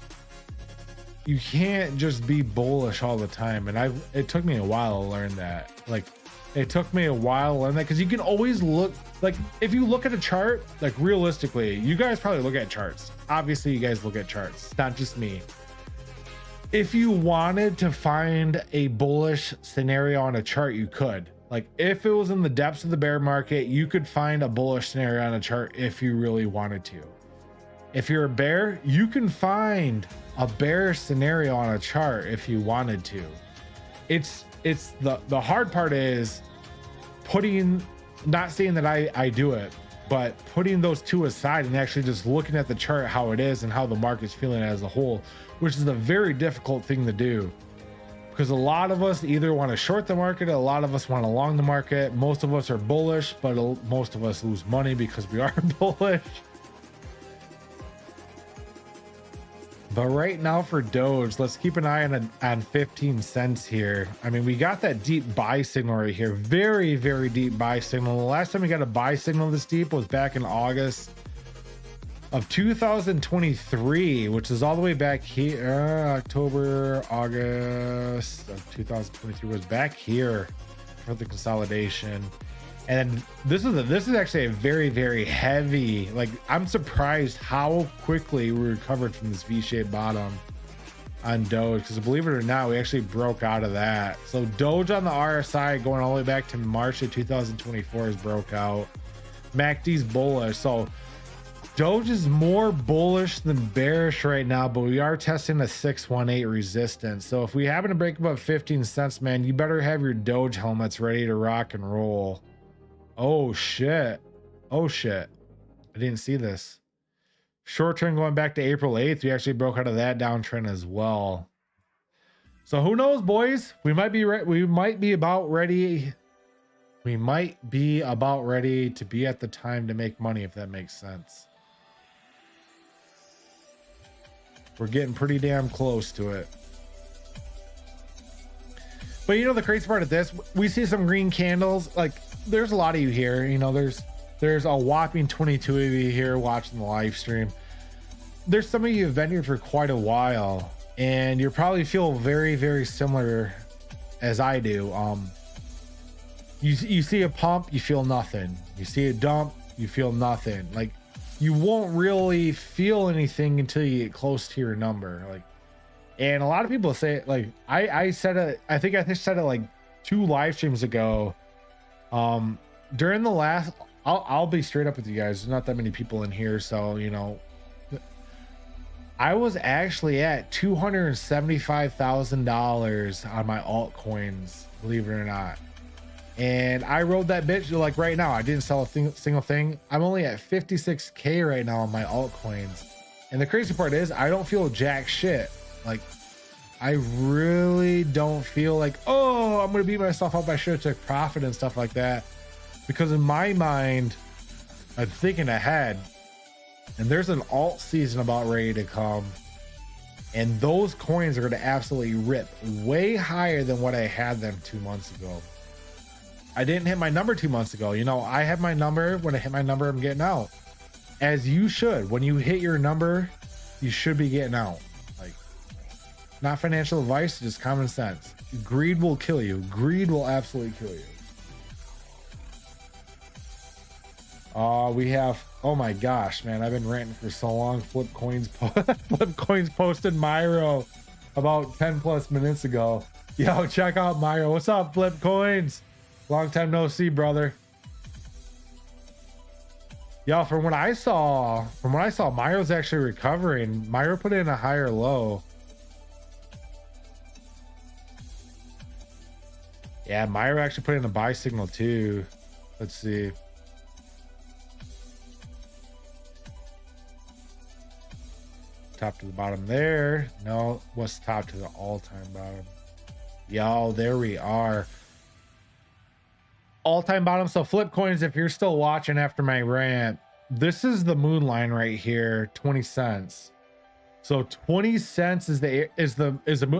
be bullish all the time. And it took me a while to learn that. Like it took me a while to learn that, because you can always look, like if you look at a chart, like realistically, you guys probably look at charts. Obviously you guys look at charts, it's not just me. If you wanted to find a bullish scenario on a chart, you could. Like if it was in the depths of the bear market, you could find a bullish scenario on a chart if you really wanted to. If you're a bear, you can find a bearish scenario on a chart if you wanted to. It's the hard part is not saying that I do it, but putting those two aside and actually just looking at the chart, how it is and how the market's feeling as a whole, which is a very difficult thing to do, because a lot of us either want to short the market, a lot of us want to long the market. Most of us are bullish, but most of us lose money because we are bullish. But right now for Doge, let's keep an eye on 15 cents here. I mean, we got that deep buy signal right here. Very, very deep buy signal. The last time we got a buy signal this deep was back in August of 2023, which is all the way back here. October, August of 2023 was back here for the consolidation. And this is actually a very, very heavy, like I'm surprised how quickly we recovered from this V-shaped bottom on Doge, because believe it or not, we actually broke out of that. So Doge on the RSI going all the way back to March of 2024 is broke out. MACD's bullish. So Doge is more bullish than bearish right now, but we are testing a 618 resistance. So if we happen to break above 15 cents, man, you better have your Doge helmets ready to rock and roll. Oh shit. Oh shit. I didn't see this. Short term going back to April 8th, we actually broke out of that downtrend as well. So who knows, boys? We might be about ready. We might be about ready to be at the time to make money, if that makes sense. We're getting pretty damn close to it. But you know, the crazy part of this, we see some green candles. Like, there's a lot of you here. You know, there's a whopping 22 of you here watching the live stream. There's some of you who've been here for quite a while, and you probably feel very, very similar as I do. You see a pump, you feel nothing. You see a dump, you feel nothing. Like, you won't really feel anything until you get close to your number. Like, and a lot of people say, like, I said it, I think I said it like 2 live streams ago. During the last, I'll be straight up with you guys. There's not that many people in here, so you know, I was actually at $275,000 on my altcoins, believe it or not. And I rode that bitch like right now. I didn't sell a single thing. I'm only at 56K right now on my altcoins. And the crazy part is I don't feel jack shit. Like, I really don't feel like, oh, I'm gonna beat myself up. I should have took profit and stuff like that. Because in my mind, I'm thinking ahead. And there's an alt season about ready to come. And those coins are gonna absolutely rip way higher than what I had them 2 months ago. I didn't hit my number 2 months ago. You know, I have my number. When I hit my number, I'm getting out. As you should. When you hit your number, you should be getting out. Like, not financial advice, just common sense. Greed will kill you. Greed will absolutely kill you. We have, oh my gosh, man, I've been ranting for so long. Flip Coins posted Myro about 10 plus minutes ago. Yo, check out Myro. What's up, Flip Coins? Long time no see, brother. Yo, from what I saw, Myro's actually recovering. Myro put in a higher low. Yeah, Myro actually put in a buy signal too. Let's see. Top to the bottom there. No, what's top to the all-time bottom? Yo, there we are. All-time bottom. So Flip Coins, if you're still watching after my rant, this is the moon line right here, 20 cents. So 20 cents is the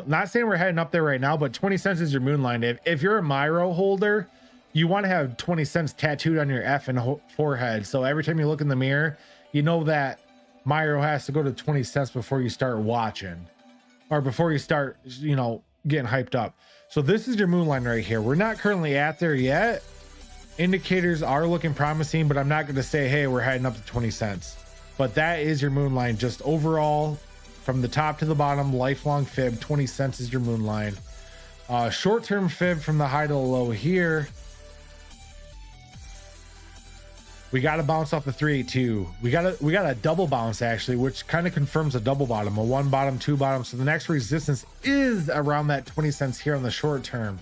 not saying we're heading up there right now, but 20 cents is your moon line. If you're a Myro holder, you want to have 20 cents tattooed on your effing forehead. So every time you look in the mirror, you know that Myro has to go to 20 cents before you start watching, or before you start, you know, getting hyped up. So this is your moon line right here. We're not currently at there yet. Indicators are looking promising, but I'm not going to say, hey, we're heading up to 20 cents. But that is your moon line. Just overall, from the top to the bottom, lifelong fib, 20 cents is your moon line. Short-term fib from the high to the low here. We got to bounce off the 382. We got a double bounce actually, which kind of confirms a double bottom, a 1 bottom, 2 bottom. So the next resistance is around that 20 cents here on the short term.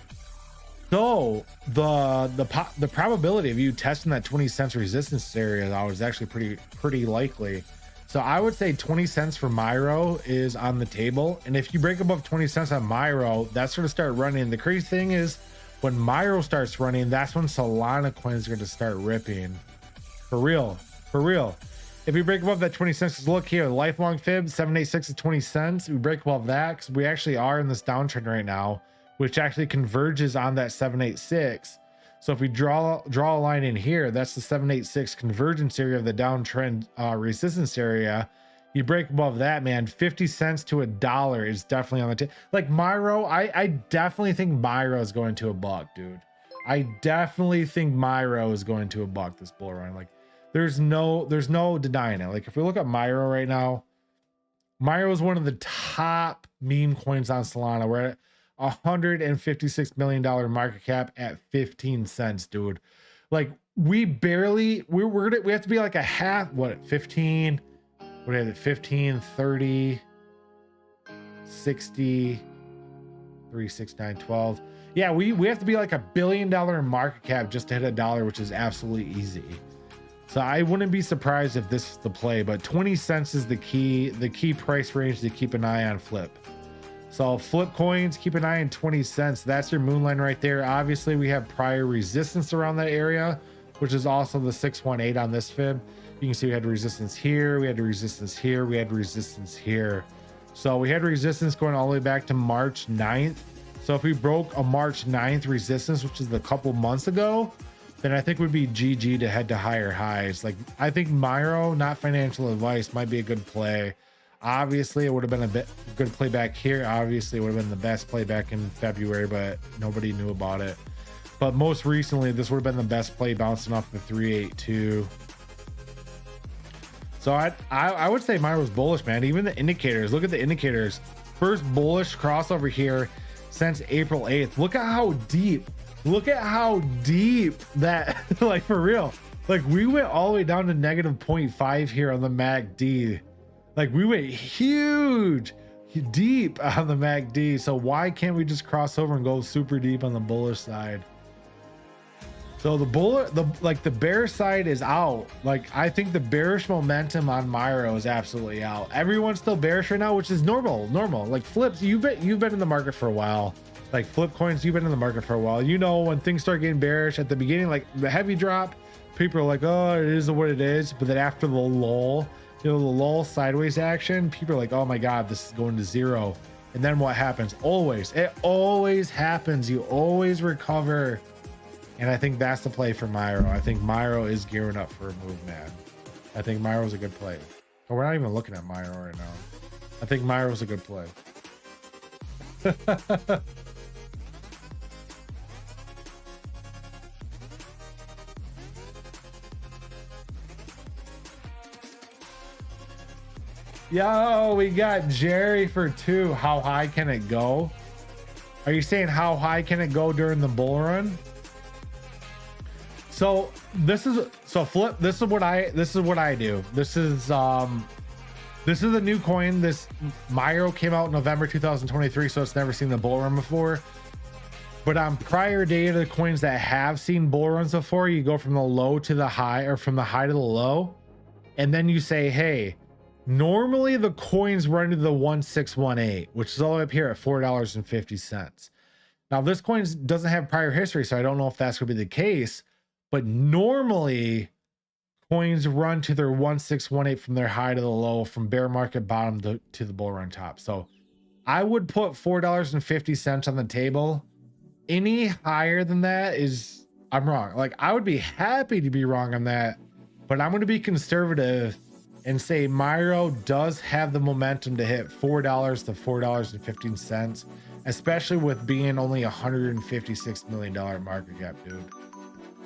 So the probability of you testing that 20 cents resistance area though is actually pretty likely. So I would say 20 cents for Myro is on the table. And if you break above 20 cents on Myro, that's going to start running. The crazy thing is when Myro starts running, that's when Solana coins are going to start ripping. For real. If we break above that 20 cents, because look here, lifelong fib, 786 to 20 cents. We break above that because we actually are in this downtrend right now, which actually converges on that 786. So if we draw a line in here, that's the 786 convergence area of the downtrend resistance area. You break above that, man, 50 cents to $1 is definitely on the table. Like Myro, I definitely think Myro is going to $1, dude. I definitely think Myro is going to $1 this bull run. Like there's no denying it. Like if we look at Myro right now, Myro is one of the top meme coins on Solana. We're at $156 million market cap at 15 cents, dude. Like we barely, we have to be like a half, what, 15, what is it, 15, 30, 60, 3, 6, 9, 12. Yeah, we have to be like $1 billion in market cap just to hit $1, which is absolutely easy. So I wouldn't be surprised if this is the play, but 20 cents is the key price range to keep an eye on flip. So flip coins, keep an eye on 20 cents. That's your moon line right there. Obviously we have prior resistance around that area, which is also the 618 on this fib. You can see we had resistance here, we had resistance here, we had resistance here. So we had resistance going all the way back to March 9th. So if we broke a March 9th resistance, which is a couple months ago, then I think we'd be GG to head to higher highs. Like, I think Myro, not financial advice, might be a good play. Obviously, it would have been a good play back here. Obviously, it would have been the best play back in February, but nobody knew about it. But most recently, this would have been the best play bouncing off the 382. So I would say Myro's bullish, man. Even the indicators, look at the indicators. First bullish crossover here since April 8th. Look at how deep that, like, for real. Like, we went all the way down to negative 0.5 here on the MACD. Like, we went huge deep on the MACD. So why can't we just cross over and go super deep on the bullish side? So the bear side is out. Like, I think the bearish momentum on Myro is absolutely out. Everyone's still bearish right now, which is normal. Like flips, you've been in the market for a while. Like flip coins, you've been in the market for a while. You know, when things start getting bearish at the beginning, like the heavy drop, people are like, oh, it is what it is. But then after the lull, you know, the lull sideways action, people are like, oh my God, this is going to zero. And then what happens? It always happens. You always recover. And I think that's the play for Myro. I think Myro is gearing up for a move, man. I think Myro's a good play. Oh, we're not even looking at Myro right now. I think Myro's a good play. Yo, we got Jerry for 2. How high can it go? Are you saying how high can it go during the bull run? So flip. This is what I do. This is a new coin. This Myro came out in November 2023, so it's never seen the bull run before. But on prior data coins that have seen bull runs before, you go from the low to the high, or from the high to the low, and then you say, hey, normally the coins run to the 1618, which is all the way up here at $4.50. Now this coin doesn't have prior history, so I don't know if that's going to be the case. But normally coins run to their 1618 from their high to the low, from bear market bottom to the bull run top. So I would put $4.50 on the table. Any higher than that is, I'm wrong. Like, I would be happy to be wrong on that, but I'm going to be conservative and say Myro does have the momentum to hit $4 to $4.15, especially with being only $156 million market cap, dude.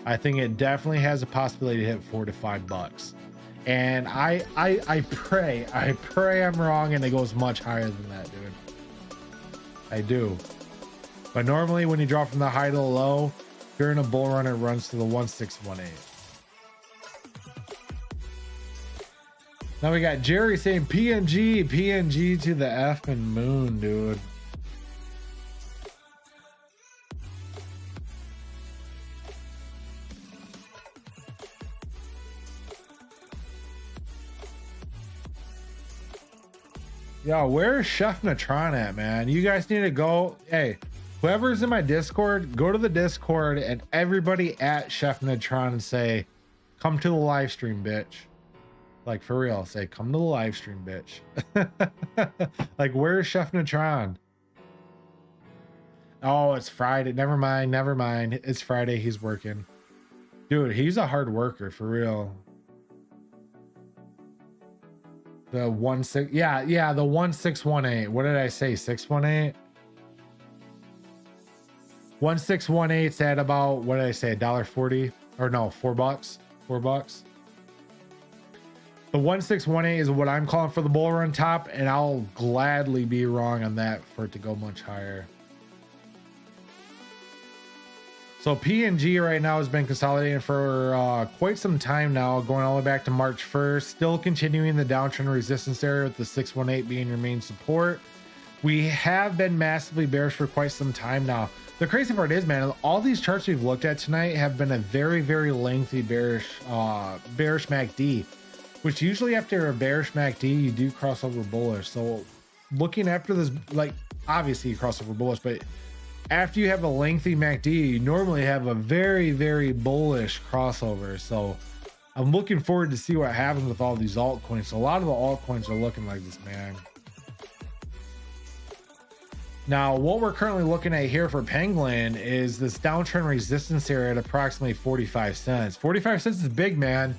I think it definitely has a possibility to hit $4 to $5. And I pray I'm wrong and it goes much higher than that, dude. I do. But normally when you drop from the high to the low, during a bull run, it runs to the 1618. Now we got Jerry saying PNG to the effing moon, dude. Yo, where's Chef Natron at, man? You guys need to go. Hey, whoever's in my Discord, go to the Discord and everybody at Chef Natron and say, come to the live stream, bitch. Like, for real, say, come to the live stream, bitch. Like, where's Chef Natron? Oh, it's Friday. Never mind. It's Friday. He's working. Dude, he's a hard worker, for real. The 16, yeah, the 1618. What did I say? 618? 1618's at about, what did I say? $1.40, or no, $4. $4. The 1618 is what I'm calling for the bull run top, and I'll gladly be wrong on that for it to go much higher. So PNG right now has been consolidating for quite some time now, going all the way back to March 1st, still continuing the downtrend resistance area with the 618 being your main support. We have been massively bearish for quite some time now. The crazy part is, man, all these charts we've looked at tonight have been a very, very lengthy bearish MACD, which usually after a bearish MACD, you do cross over bullish. So looking after this, like obviously you cross over bullish, but after you have a lengthy MACD, you normally have a very, very bullish crossover. So I'm looking forward to see what happens with all these altcoins. So a lot of the altcoins are looking like this, man. Now, what we're currently looking at here for Penguin is this downtrend resistance area at approximately 45 cents. 45 cents is big, man.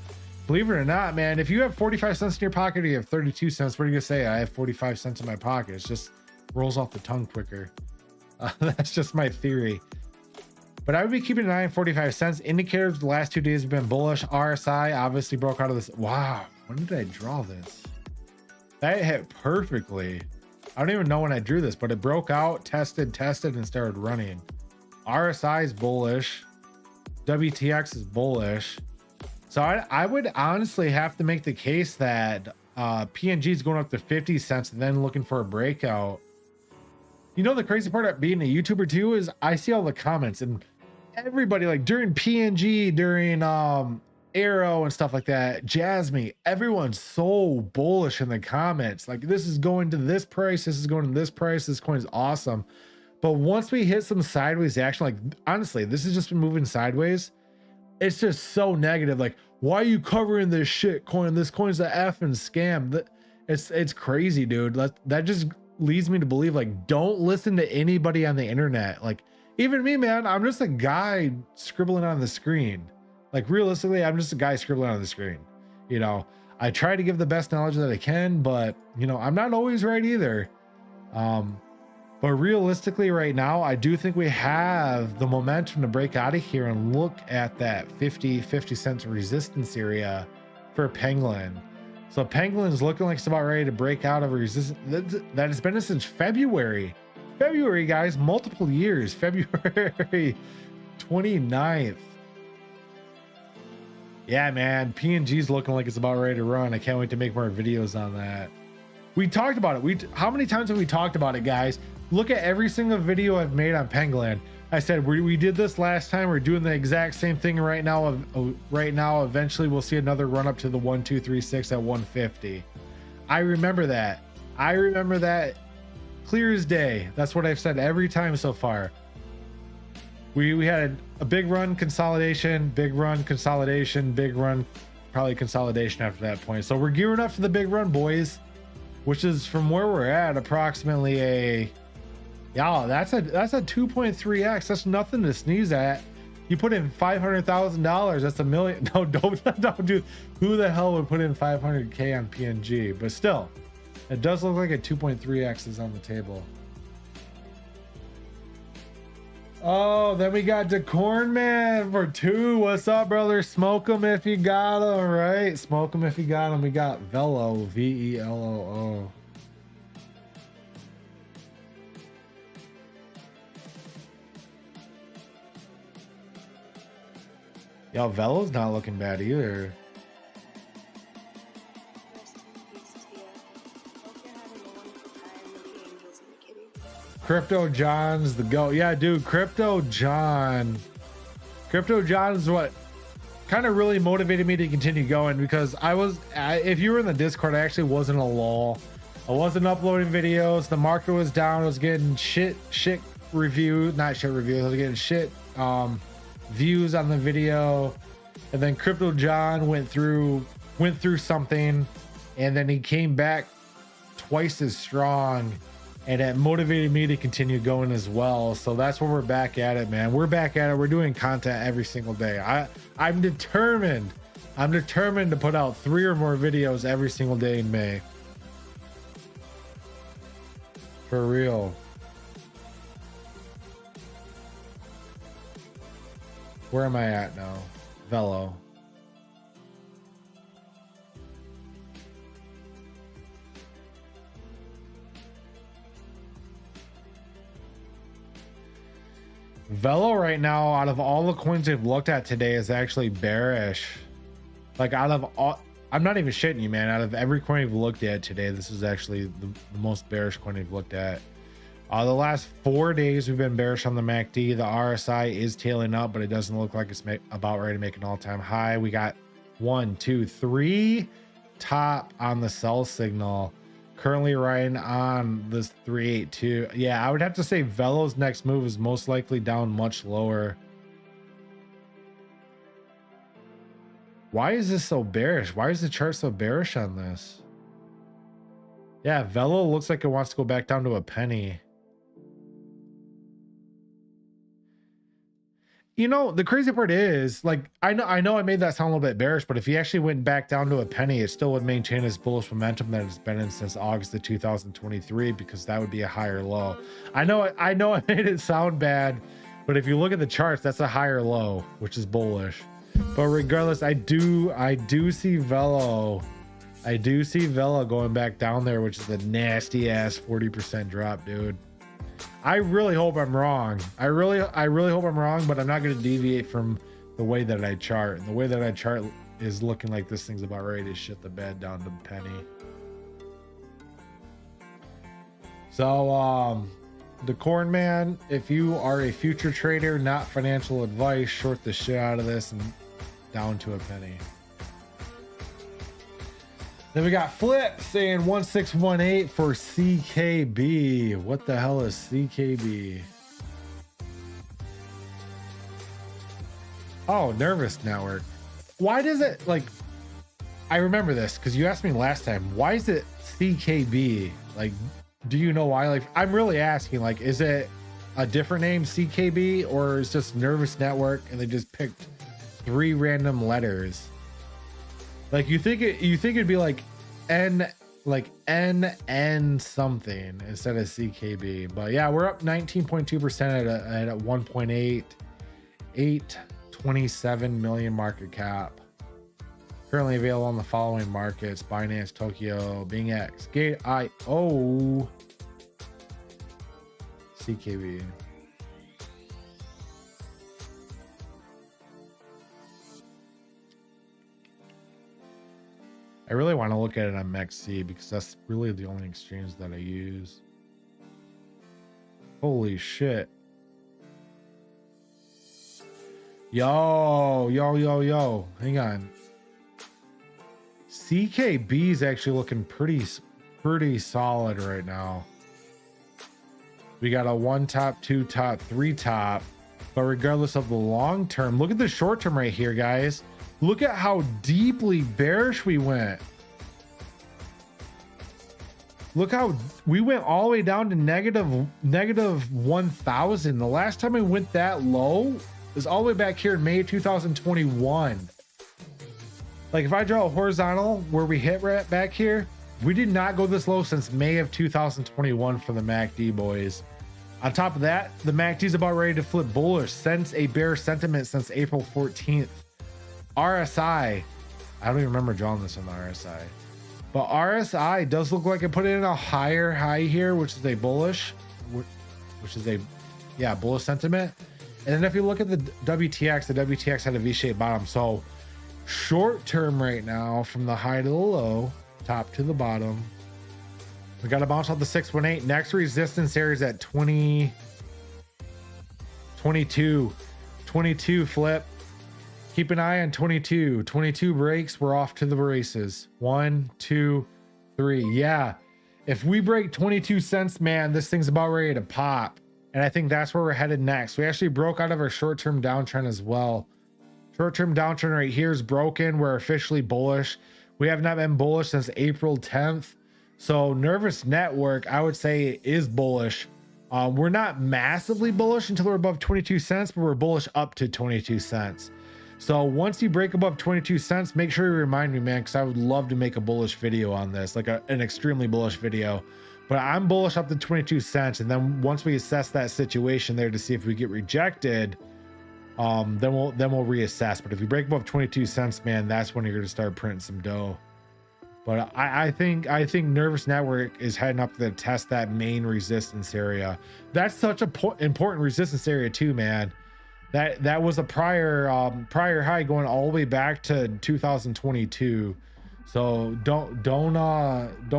Believe it or not, man, if you have 45 cents in your pocket or you have 32 cents, what are you gonna say? I have 45 cents in my pocket. It just rolls off the tongue quicker. That's just my theory. But I would be keeping an eye on 45 cents. Indicators the last 2 days have been bullish. RSI obviously broke out of this. Wow, when did I draw this? That hit perfectly. I don't even know when I drew this, but it broke out, tested, and started running. RSI is bullish. WTX is bullish. So I would honestly have to make the case that PNG is going up to 50 cents and then looking for a breakout. You know, the crazy part of being a YouTuber too is I see all the comments and everybody, like during PNG, during Aero and stuff like that, JASMY, everyone's so bullish in the comments. Like, this is going to this price, this is going to this price, this coin is awesome. But once we hit some sideways action, like honestly, this has just been moving sideways. It's just so negative. Like, why are you covering this shit coin? This coin's a effing scam. It's crazy, dude. That just leads me to believe, like, don't listen to anybody on the internet. Like, even me, man, I'm just a guy scribbling on the screen. Like, realistically, I'm just a guy scribbling on the screen. You know, I try to give the best knowledge that I can, but you know, I'm not always right either. But realistically right now, I do think we have the momentum to break out of here and look at that 50 cents resistance area for Penguin. So Penguin's looking like it's about ready to break out of a resistance that has been since February. February, guys, multiple years. February 29th. Yeah, man, PNG's looking like it's about ready to run. I can't wait to make more videos on that. We talked about it. How many times have we talked about it, guys? Look at every single video I've made on Penguin. I said we did this last time. We're doing the exact same thing right now. Right now, eventually we'll see another run up to the 1236 at 150. I remember that. I remember that clear as day. That's what I've said every time so far. We had a big run consolidation, big run consolidation, big run, probably consolidation after that point. So we're gearing up for the big run, boys, which is from where we're at approximately a, yeah, that's a 2.3x. That's nothing to sneeze at. You put in $500,000, that's $1 million. No, don't do. Who the hell would put in 500K on PNG? But still, it does look like a 2.3x is on the table. Oh, then we got the Corn Man for 2. What's up, brother? Smoke them if you got them, right? Smoke them if you got them. We got Velo, VELOO. Yo, Velo's not looking bad either. Crypto John's the GOAT. Yeah, dude, Crypto John is what kind of really motivated me to continue going, because if you were in the Discord, I actually wasn't a lull. I wasn't uploading videos. The market was down. I was getting shit review, not shit reviews. I was getting shit views on the video, and then Crypto John went through something, and then he came back twice as strong. And it motivated me to continue going as well. So that's where we're back at it, man. We're back at it. We're doing content every single day. I'm determined to put out 3 or more videos every single day in May. For real. Where am I at now? Velo. Velo right now, out of all the coins we've looked at today, is actually bearish. Like out of all, I'm not even shitting you, man. Out of every coin we've looked at today, this is actually the most bearish coin we've looked at. The last 4 days we've been bearish on the MACD. The RSI is tailing up, but it doesn't look like it's about ready to make an all-time high. We got 1, 2, 3 top on the sell signal. Currently riding on this 382. Yeah, I would have to say Velo's next move is most likely down much lower. Why is this so bearish? Why is the chart so bearish on this? Yeah, Velo looks like it wants to go back down to a penny. You know, the crazy part is, like, I know I made that sound a little bit bearish, but if he actually went back down to a penny, it still would maintain his bullish momentum that it's been in since August of 2023, because that would be a higher low. I know I made it sound bad, but if you look at the charts, that's a higher low, which is bullish. But regardless, I do see Velo. I do see Velo going back down there, which is a nasty ass 40% drop, dude. I really hope I'm wrong. I really hope I'm wrong, but I'm not going to deviate from the way that I chart. And the way that I chart is looking like this thing's about ready to shit the bed down to a penny. So, the corn man, if you are a future trader, not financial advice, short the shit out of this and down to a penny. Then we got Flip saying 1618 for CKB. What the hell is CKB? Oh, Nervous Network. Why does it, like, I remember this because you asked me last time. Why is it CKB? Like, do you know why? Like, I'm really asking, like, is it a different name, CKB, or is just Nervous Network and they just picked 3 random letters? Like, you think it'd be like NN something instead of CKB. But yeah, we're up 19.2% at 1.827 million market cap. Currently available on the following markets: Binance, Tokyo, BingX, Gate.io, CKB. I really want to look at it on MEXC because that's really the only exchange that I use. Holy shit. Yo. Hang on. CKB is actually looking pretty solid right now. We got a 1 top, 2 top, 3 top. But regardless of the long term, look at the short term right here, guys. Look at how deeply bearish we went. Look how we went all the way down to negative 1,000. The last time we went that low was all the way back here in May 2021. Like, if I draw a horizontal where we hit right back here, we did not go this low since May of 2021 for the MACD, boys. On top of that, the MACD is about ready to flip bullish since a bearish sentiment since April 14th. RSI, I don't even remember drawing this on the RSI, but RSI does look like it put in a higher high here, which is a bullish, bullish sentiment. And then if you look at the WTX had a V-shaped bottom. So short term right now, from the high to the low, top to the bottom, we got to bounce off the 618. Next resistance area is at 22 Flip. Keep an eye on 22 breaks. We're off to the races. 1, 2, 3. Yeah, if we break 22 cents, man, this thing's about ready to pop. And I think that's where we're headed next. We actually broke out of our short-term downtrend as well. Short-term downtrend right here is broken. We're officially bullish. We have not been bullish since April 10th. So Nervous Network, I would say, is bullish. We're not massively bullish until we're above 22 cents, but we're bullish up to 22 cents. So once you break above 22 cents, make sure you remind me, man, because I would love to make a bullish video on this, like an extremely bullish video. But I'm bullish up to 22 cents. And then once we assess that situation there to see if we get rejected, then we'll reassess. But if you break above 22 cents, man, that's when you're going to start printing some dough. But I think Nervous Network is heading up to test that main resistance area. That's such a important resistance area too, man. That was a prior high going all the way back to 2022. So don't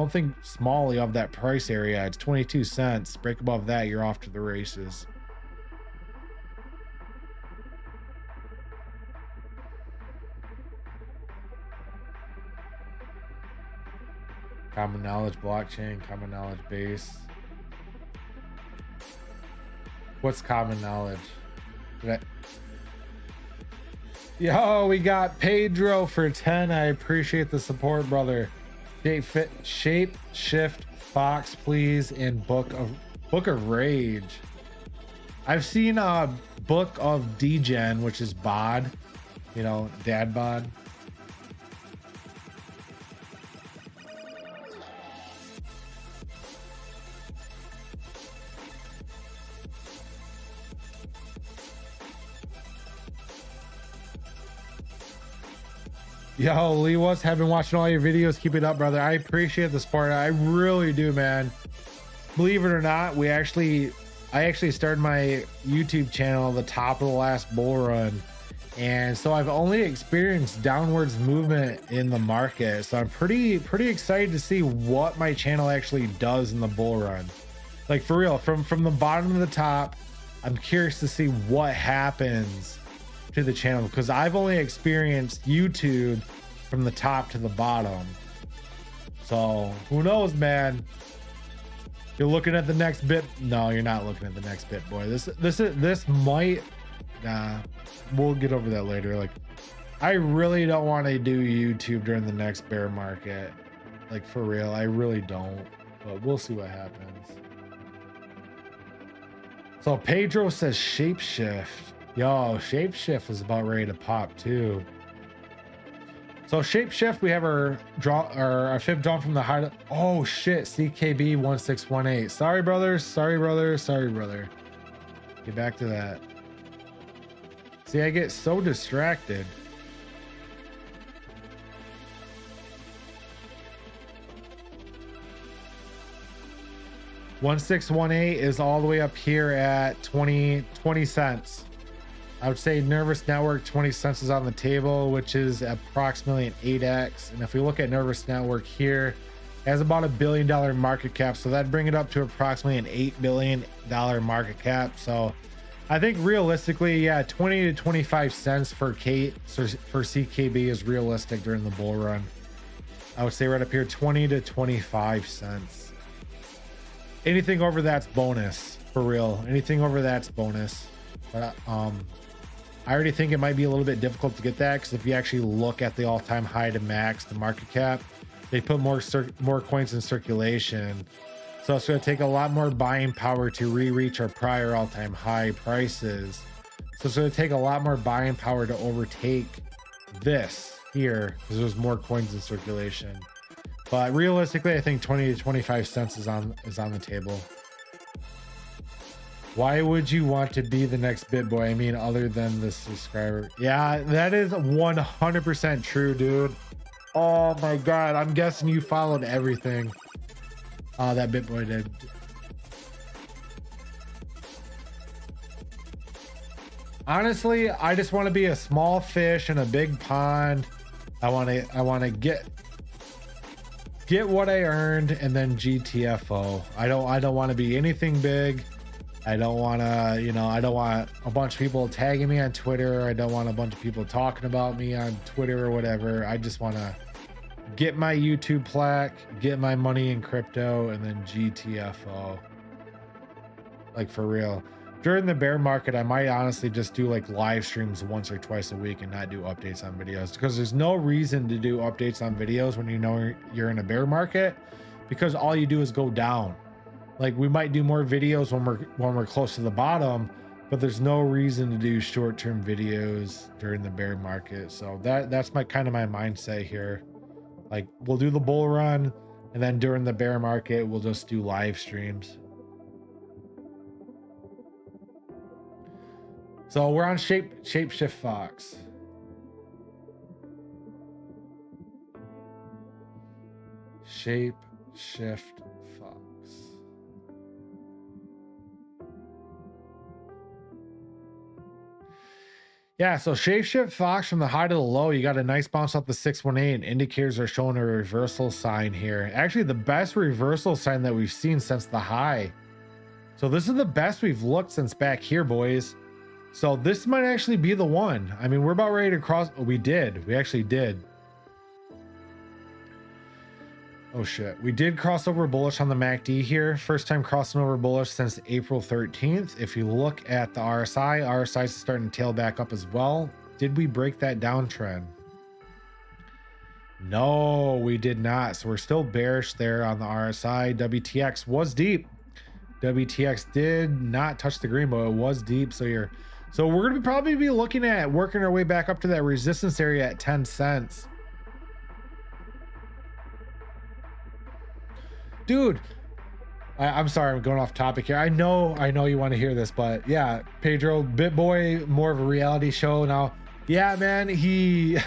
think smallly of that price area. It's 22 cents. Break above that, you're off to the races. Common knowledge blockchain, common knowledge base. What's common knowledge? Yo, we got Pedro for 10. I appreciate the support, brother. Shape Shift Fox, please, and Book of Rage. I've seen Book of Degen, which is bod, you know, dad bod. Yo, Lewas, have been watching all your videos. Keep it up, brother. I appreciate the support. I really do, man. Believe it or not, I actually started my YouTube channel at the top of the last bull run. And so I've only experienced downwards movement in the market. So I'm pretty excited to see what my channel actually does in the bull run. Like for real, from the bottom to the top, I'm curious to see what happens to the channel, because I've only experienced YouTube from the top to the bottom. So who knows, man? You're looking at the next bit. No, you're not looking at the next bit, boy. This might, nah, we'll get over that later. Like, I really don't want to do YouTube during the next bear market. Like, for real, I really don't, but we'll see what happens. So Pedro says ShapeShift. Yo, ShapeShift is about ready to pop too. So ShapeShift, we have our fib drawn from the high. Oh shit, CKB 1618. Sorry, brother. Sorry, brother. Sorry, brother. Get back to that. See, I get so distracted. $1618 is all the way up here at 20 cents. I would say Nervous Network 20 cents is on the table, which is approximately an 8x. And if we look at Nervous Network here, it has about $1 billion market cap. So that'd bring it up to approximately an $8 billion market cap. So I think realistically, yeah, 20 to 25 cents for CKB is realistic during the bull run. I would say right up here, 20 to 25 cents. Anything over that's bonus, for real. Anything over that's bonus. But I already think it might be a little bit difficult to get that, because if you actually look at the all-time high to max, the market cap, they put more coins in circulation. So it's going to take a lot more buying power to re-reach our prior all-time high prices. So it's going to take a lot more buying power to overtake this here, because there's more coins in circulation. But realistically, I think 20 to 25 cents is on the table. Why would you want to be the next BitBoy? I mean, other than the subscriber. Yeah, that is 100% true, dude. Oh my God. I'm guessing you followed everything that BitBoy did. Honestly, I just want to be a small fish in a big pond. I want to get what I earned and then GTFO. I don't want to be anything big. I don't want to, you know, I don't want a bunch of people tagging me on Twitter. I don't want a bunch of people talking about me on Twitter or whatever. I just want to get my YouTube plaque, get my money in crypto, and then GTFO. Like, for real. During the bear market, I might honestly just do like live streams once or twice a week and not do updates on videos, because there's no reason to do updates on videos when you know you're in a bear market, because all you do is go down. Like, we might do more videos when we're close to the bottom, but there's no reason to do short-term videos during the bear market. So that's my mindset here. Like, we'll do the bull run, and then during the bear market, we'll just do live streams. So we're on ShapeShift Fox. shape shift fox. Yeah, so ShapeShift Fox from the high to the low, you got a nice bounce up the 618. Indicators are showing a reversal sign here. Actually, the best reversal sign that we've seen since the high. So this is the best we've looked since back here, boys. So this might actually be the one. I mean, we're about ready to cross. Oh, we actually did. Oh shit, we did cross over bullish on the MACD here. First time crossing over bullish since April 13th. If you look at the RSI is starting to tail back up as well. Did we break that downtrend? No, we did not. So we're still bearish there on the RSI. WTX was deep. WTX did not touch the green, but it was deep. So we're gonna probably be looking at working our way back up to that resistance area at 10 cents. Dude, I'm sorry, I'm going off topic here. I know you want to hear this, but yeah, Pedro, BitBoy, more of a reality show now. Yeah, man, he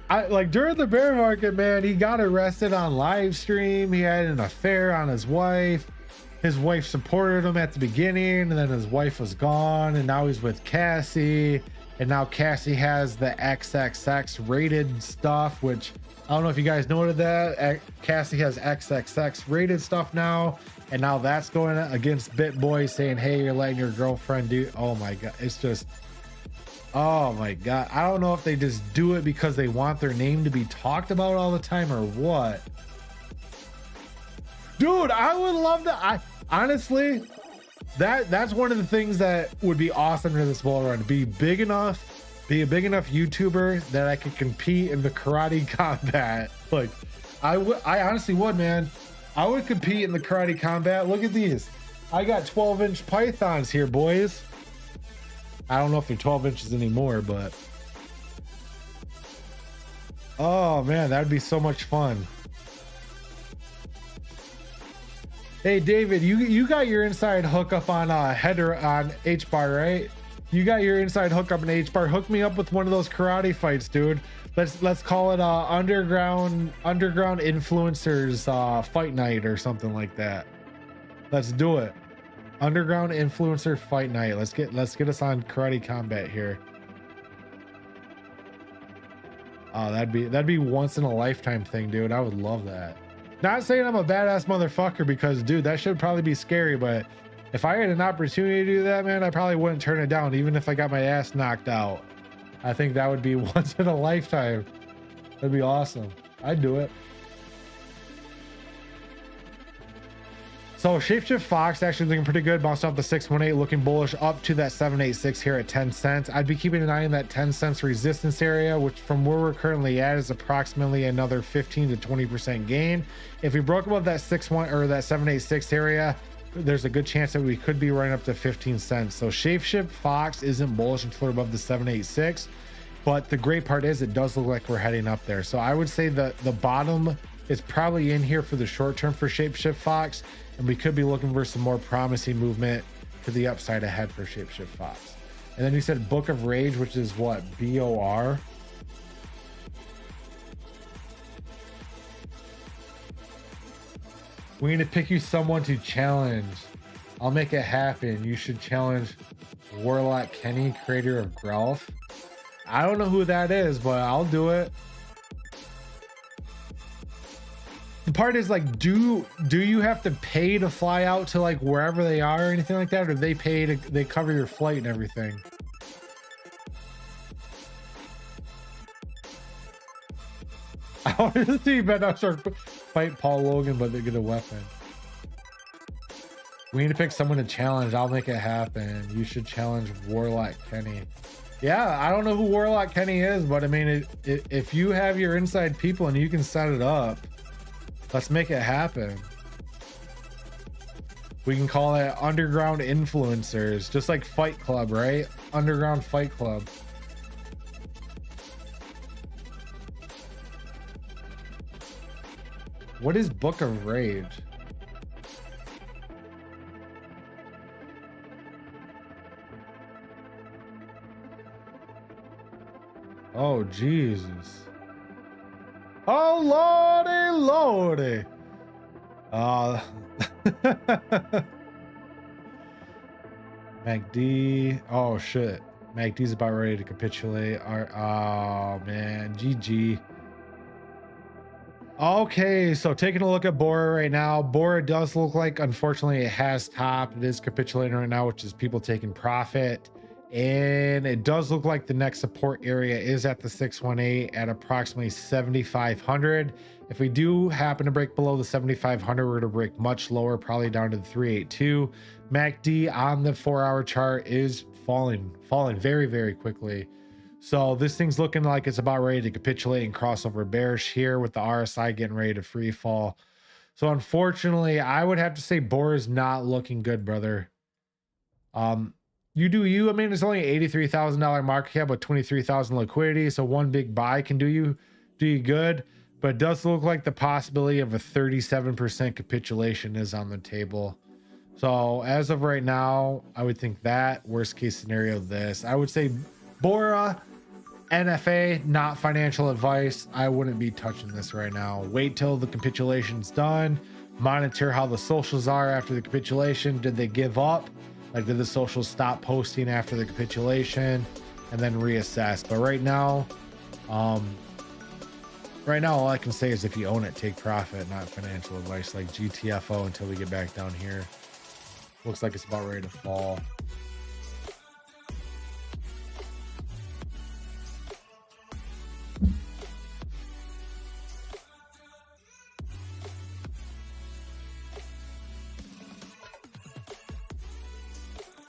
like during the bear market, man, he got arrested on live stream. He had an affair on his wife. His wife supported him at the beginning, and then his wife was gone, and now he's with Cassie, and now Cassie has the XXX rated stuff, which I don't know if you guys noted that. Cassie has XXX rated stuff now, and now that's going against BitBoy saying, hey, you're letting your girlfriend do. Oh my god, it's just, oh my god. I don't know if they just do it because they want their name to be talked about all the time or what. Dude, I would love to. Honestly, that's one of the things that would be awesome for this bull run. Be a big enough YouTuber that I could compete in the karate combat. Like, I honestly would, man. I would compete in the karate combat. Look at these. I got 12-inch pythons here, boys. I don't know if they're 12 inches anymore, but oh man, that'd be so much fun. Hey David, you got your inside hookup on Hedera on HBAR, right? You got your inside hookup in HBAR. Hook me up with one of those karate fights, dude. Let's call it underground influencers fight night or something like that. Let's do it. Underground influencer fight night. Let's get us on karate combat here. Oh, that'd be once in a lifetime thing, dude. I would love that. Not saying I'm a badass motherfucker because, dude, that should probably be scary, but if I had an opportunity to do that, man, I probably wouldn't turn it down, even if I got my ass knocked out. I think that would be once in a lifetime. That'd be awesome. I'd do it. So ShapeShift Fox actually looking pretty good. Bounced off the 618, looking bullish up to that 786 here at 10 cents. I'd be keeping an eye on that 10 cents resistance area, which from where we're currently at is approximately another 15 to 20% gain. If we broke above that 6-1 or that 786 area, there's a good chance that we could be running up to 15 cents. So ShapeShift Fox isn't bullish until we're above the 786, but the great part is it does look like we're heading up there. So I would say that the bottom is probably in here for the short term for ShapeShift Fox, and we could be looking for some more promising movement to the upside ahead for ShapeShift Fox. And then you said Book of Rage, which is what, BOR? We need to pick you someone to challenge. I'll make it happen. You should challenge Warlock Kenny, creator of Growth. I don't know who that is, but I'll do it. The part is like, do you have to pay to fly out to like wherever they are or anything like that, or they pay to, they cover your flight and everything? I want to see Ben Usher fight Paul Logan, but they get a weapon. We need to pick someone to challenge. I'll make it happen. You should challenge Warlock Kenny. Yeah, I don't know who Warlock Kenny is, but I mean, if you have your inside people and you can set it up, let's make it happen. We can call it underground influencers, just like Fight Club, right? Underground Fight Club. What is Book of Rage? Oh, Jesus. Oh, lordy, lordy. MACD. Oh, shit. MACD's about ready to capitulate. Oh, man. GG. Okay, so taking a look at Bora right now. Bora does look like, unfortunately, it has topped. It is capitulating right now, which is people taking profit. And it does look like the next support area is at the 618 at approximately 7,500. If we do happen to break below the 7,500, we're going to break much lower, probably down to the 382. MACD on the 4-hour chart is falling very, very quickly. So this thing's looking like it's about ready to capitulate and cross over bearish here with the RSI getting ready to free fall. So unfortunately, I would have to say Bora is not looking good, brother. You do you. I mean, it's only $83,000 market cap with 23,000 liquidity. So one big buy can do you good, but it does look like the possibility of a 37% capitulation is on the table. So as of right now, I would think that worst case scenario, this, I would say Bora, NFA, not financial advice. I wouldn't be touching this right now. Wait till the capitulation's done. Monitor how the socials are after the capitulation. Did they give up? Like, did the socials stop posting after the capitulation, and then reassess? But right now, all I can say is if you own it, take profit, not financial advice like GTFO until we get back down here. Looks like it's about ready to fall.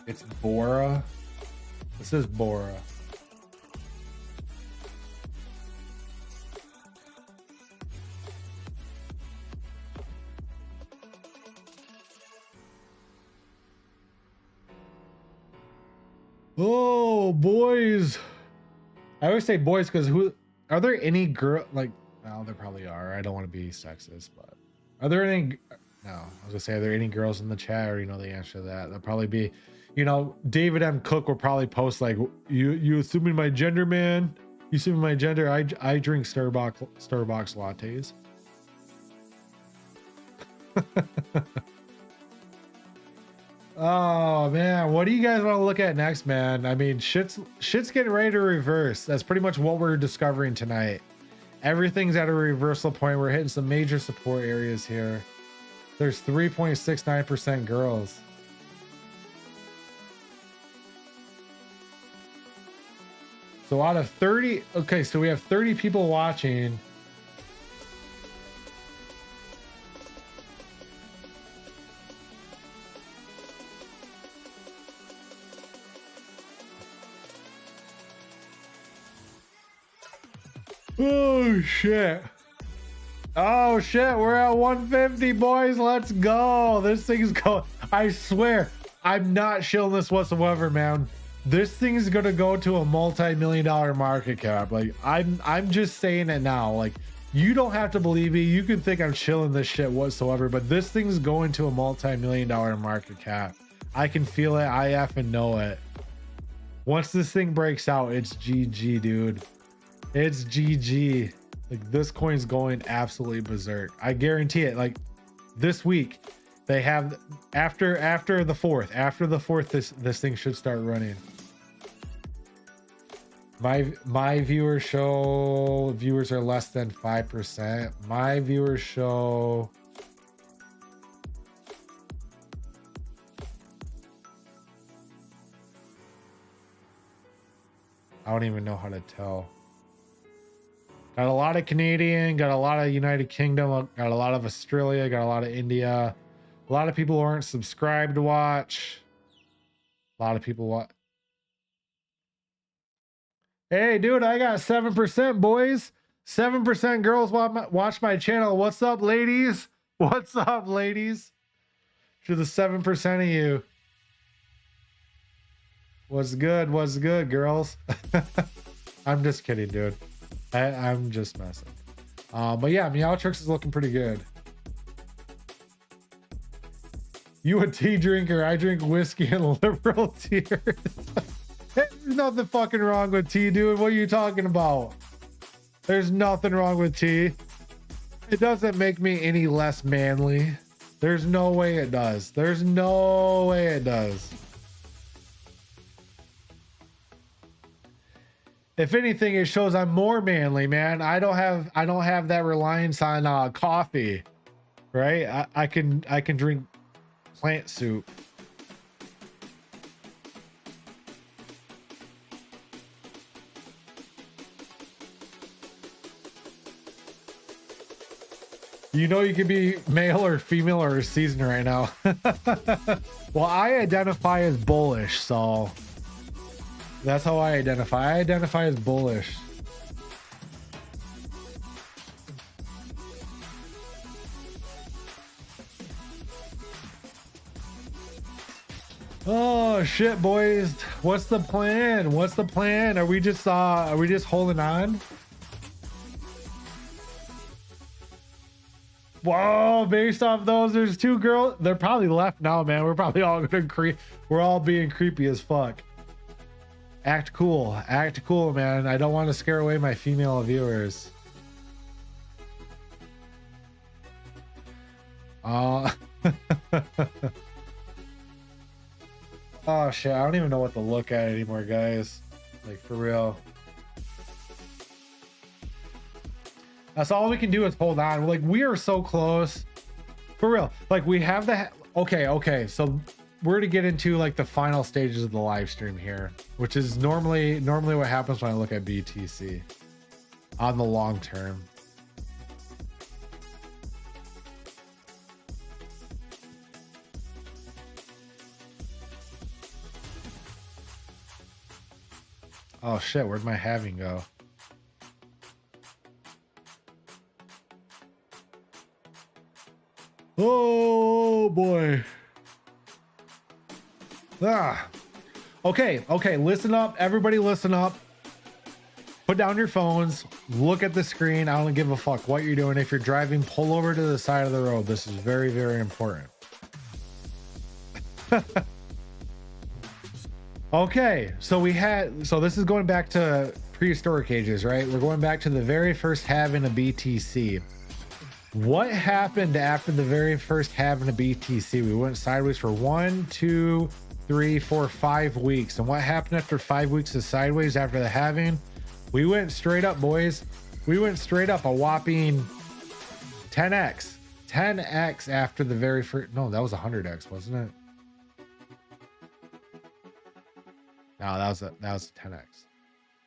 It's Bora. This is Bora. Oh, boys. I always say boys because who are there any girl like, well, there probably are. I don't want to be sexist, but are there any, no, I was gonna say, are there any girls in the chat? Or you know the answer to that? That'll probably be, you know, David M. Cook will probably post like, you assuming my gender, man? You assuming my gender? I drink Starbucks lattes. Oh man, what do you guys want to look at next, man? I mean, shit's getting ready to reverse. That's pretty much what we're discovering tonight. Everything's at a reversal point. We're hitting some major support areas here. There's 3.69% girls. So out of 30, okay, so we have 30 people watching. Oh shit. Oh shit, we're at 150, boys. Let's go. This thing's going. I swear, I'm not shilling this whatsoever, man. This thing is gonna go to a multi-million-dollar market cap. Like, I'm just saying it now. Like, you don't have to believe me. You can think I'm chilling this shit whatsoever, but this thing's going to a multi-million-dollar market cap. I can feel it. I effing know it. Once this thing breaks out, it's GG, dude. It's GG. Like, this coin's going absolutely berserk. I guarantee it. Like, this week they have after the 4th, this thing should start running. My viewers show viewers are less than 5%. My viewers show I don't even know how to tell. Got a lot of Canadian, got a lot of United Kingdom, got a lot of Australia, got a lot of India. A lot of people who aren't subscribed to watch. A lot of people watch. Hey, dude, I got 7%, boys. 7% girls watch my channel. What's up, ladies? What's up, ladies? To the 7% of you. What's good? What's good, girls? I'm just kidding, dude. I'm just messing. But yeah, MeowTrix is looking pretty good. You a tea drinker? I drink whiskey and liberal tears. There's nothing fucking wrong with tea, dude. What are you talking about? There's nothing wrong with tea. It doesn't make me any less manly. There's no way it does. There's no way it does. If anything, it shows I'm more manly, man. I don't have that reliance on coffee, right? I can drink plant soup. You know, you can be male or female or season right now. Well, I identify as bullish, so that's how I identify. I identify as bullish. Oh shit, boys. What's the plan? What's the plan? Are we just holding on? Whoa, based off those, there's two girls. They're probably left now, man. We're probably all gonna we're all being creepy as fuck. Act cool, man. I don't want to scare away my female viewers. Oh shit, I don't even know what to look at anymore, guys. Like, for real. That's all we can do is hold on. Like, we are so close. For real. Like, we have the... Okay. So we're to get into like the final stages of the live stream here, which is normally what happens when I look at BTC on the long term. Oh shit, where'd my halving go? Oh boy. Okay, listen up, everybody, listen up. Put down your phones, look at the screen. I don't give a fuck what you're doing. If you're driving, pull over to the side of the road. This is very, very important. Okay, so this is going back to prehistoric ages, right? We're going back to the very first halving of BTC. What happened after the very first halving of BTC? We went sideways for 1, 2, 3, 4, 5 weeks. And what happened after 5 weeks of sideways after the halving? We went straight up, boys. We went straight up, a whopping 10x. 10x after the very first... No, that was 100x, wasn't it? No, that was a 10x.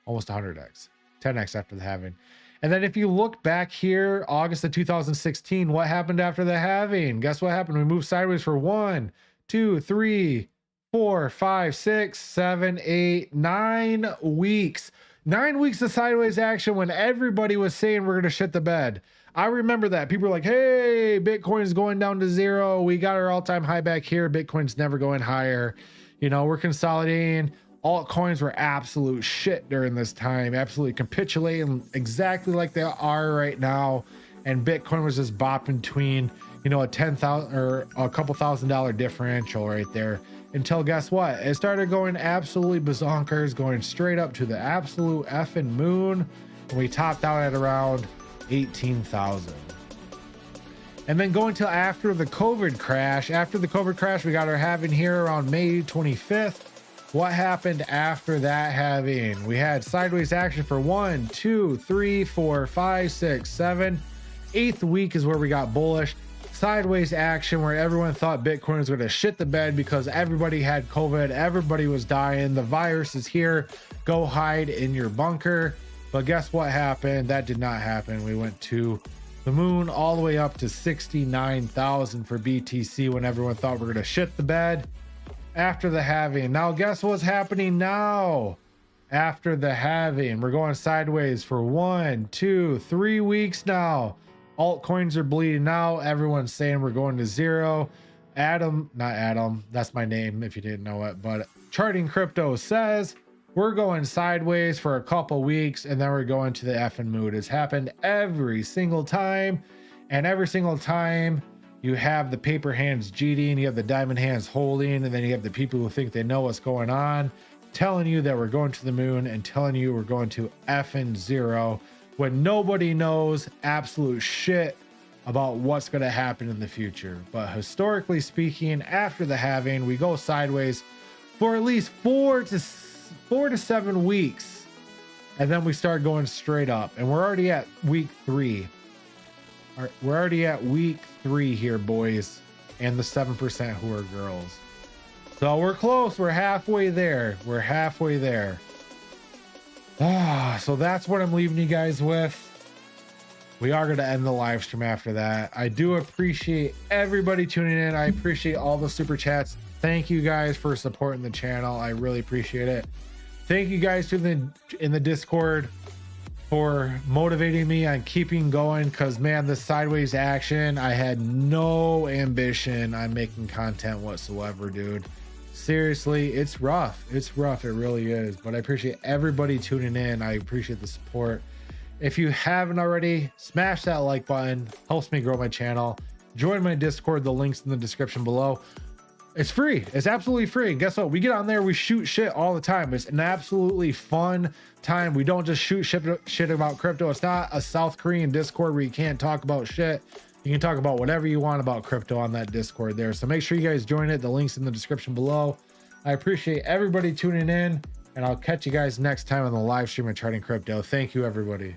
Almost 100x. 10x after the halving. And then if you look back here, August of 2016, what happened after the halving? Guess what happened? We moved sideways for 1, 2, 3, 4, 5, 6, 7, 8, 9 weeks. 9 weeks of sideways action when everybody was saying we're going to shit the bed. I remember that. People were like, hey, Bitcoin's going down to 0. We got our all-time high back here. Bitcoin's never going higher. You know, we're consolidating. Altcoins were absolute shit during this time, absolutely capitulating exactly like they are right now. And Bitcoin was just bopping between, you know, a 10,000 or a couple $1,000 differential right there, until guess what? It started going absolutely bazonkers, going straight up to the absolute effing moon. And we topped out at around 18,000. And then going till after the COVID crash. After the COVID crash, we got our halving here around May 25th. What happened after that halving? We had sideways action for 1, 2, 3, 4, 5, 6, 7. 8th week is where we got bullish. Sideways action where everyone thought Bitcoin was going to shit the bed because everybody had COVID. Everybody was dying. The virus is here. Go hide in your bunker. But guess what happened? That did not happen. We went to the moon all the way up to 69,000 for BTC when everyone thought we were going to shit the bed. After the halving. Now guess what's happening now? After the halving, we're going sideways for 1, 2, 3 weeks now. Altcoins are bleeding out. Everyone's saying we're going to 0. Not Adam, that's my name if you didn't know it, but Charting Crypto says we're going sideways for a couple weeks and then we're going to the effing moon. It's happened every single time, and every single time you have the paper hands cheating, you have the diamond hands holding, and then you have the people who think they know what's going on, telling you that we're going to the moon and telling you we're going to effing 0. when nobody knows absolute shit about what's going to happen in the future. But historically speaking, after the halving, we go sideways for at least 4 to 7 weeks, and then we start going straight up. And we're already at week 3. We're already at week 3 here, boys, and the 7% who are girls. So we're close. We're halfway there. We're halfway there. So that's what I'm leaving you guys with. We are going to end the live stream after that. I do appreciate everybody tuning in. I appreciate all the super chats. Thank you guys for supporting the channel. I really appreciate it. Thank you guys in the Discord for motivating me on keeping going, because man, this sideways action, I had no ambition on making content whatsoever, dude. Seriously, it's rough. It's rough. It really is. But I appreciate everybody tuning in. I appreciate the support. If you haven't already, smash that like button. Helps me grow my channel. Join my Discord. The link's in the description below. It's free. It's absolutely free. And guess what? We get on there. We shoot shit all the time. It's an absolutely fun time. We don't just shoot shit about crypto. It's not a South Korean Discord where you can't talk about shit. You can talk about whatever you want about crypto on that Discord there. So make sure you guys join it. The link's in the description below. I appreciate everybody tuning in, and I'll catch you guys next time on the live stream of Charting Crypto. Thank you, everybody.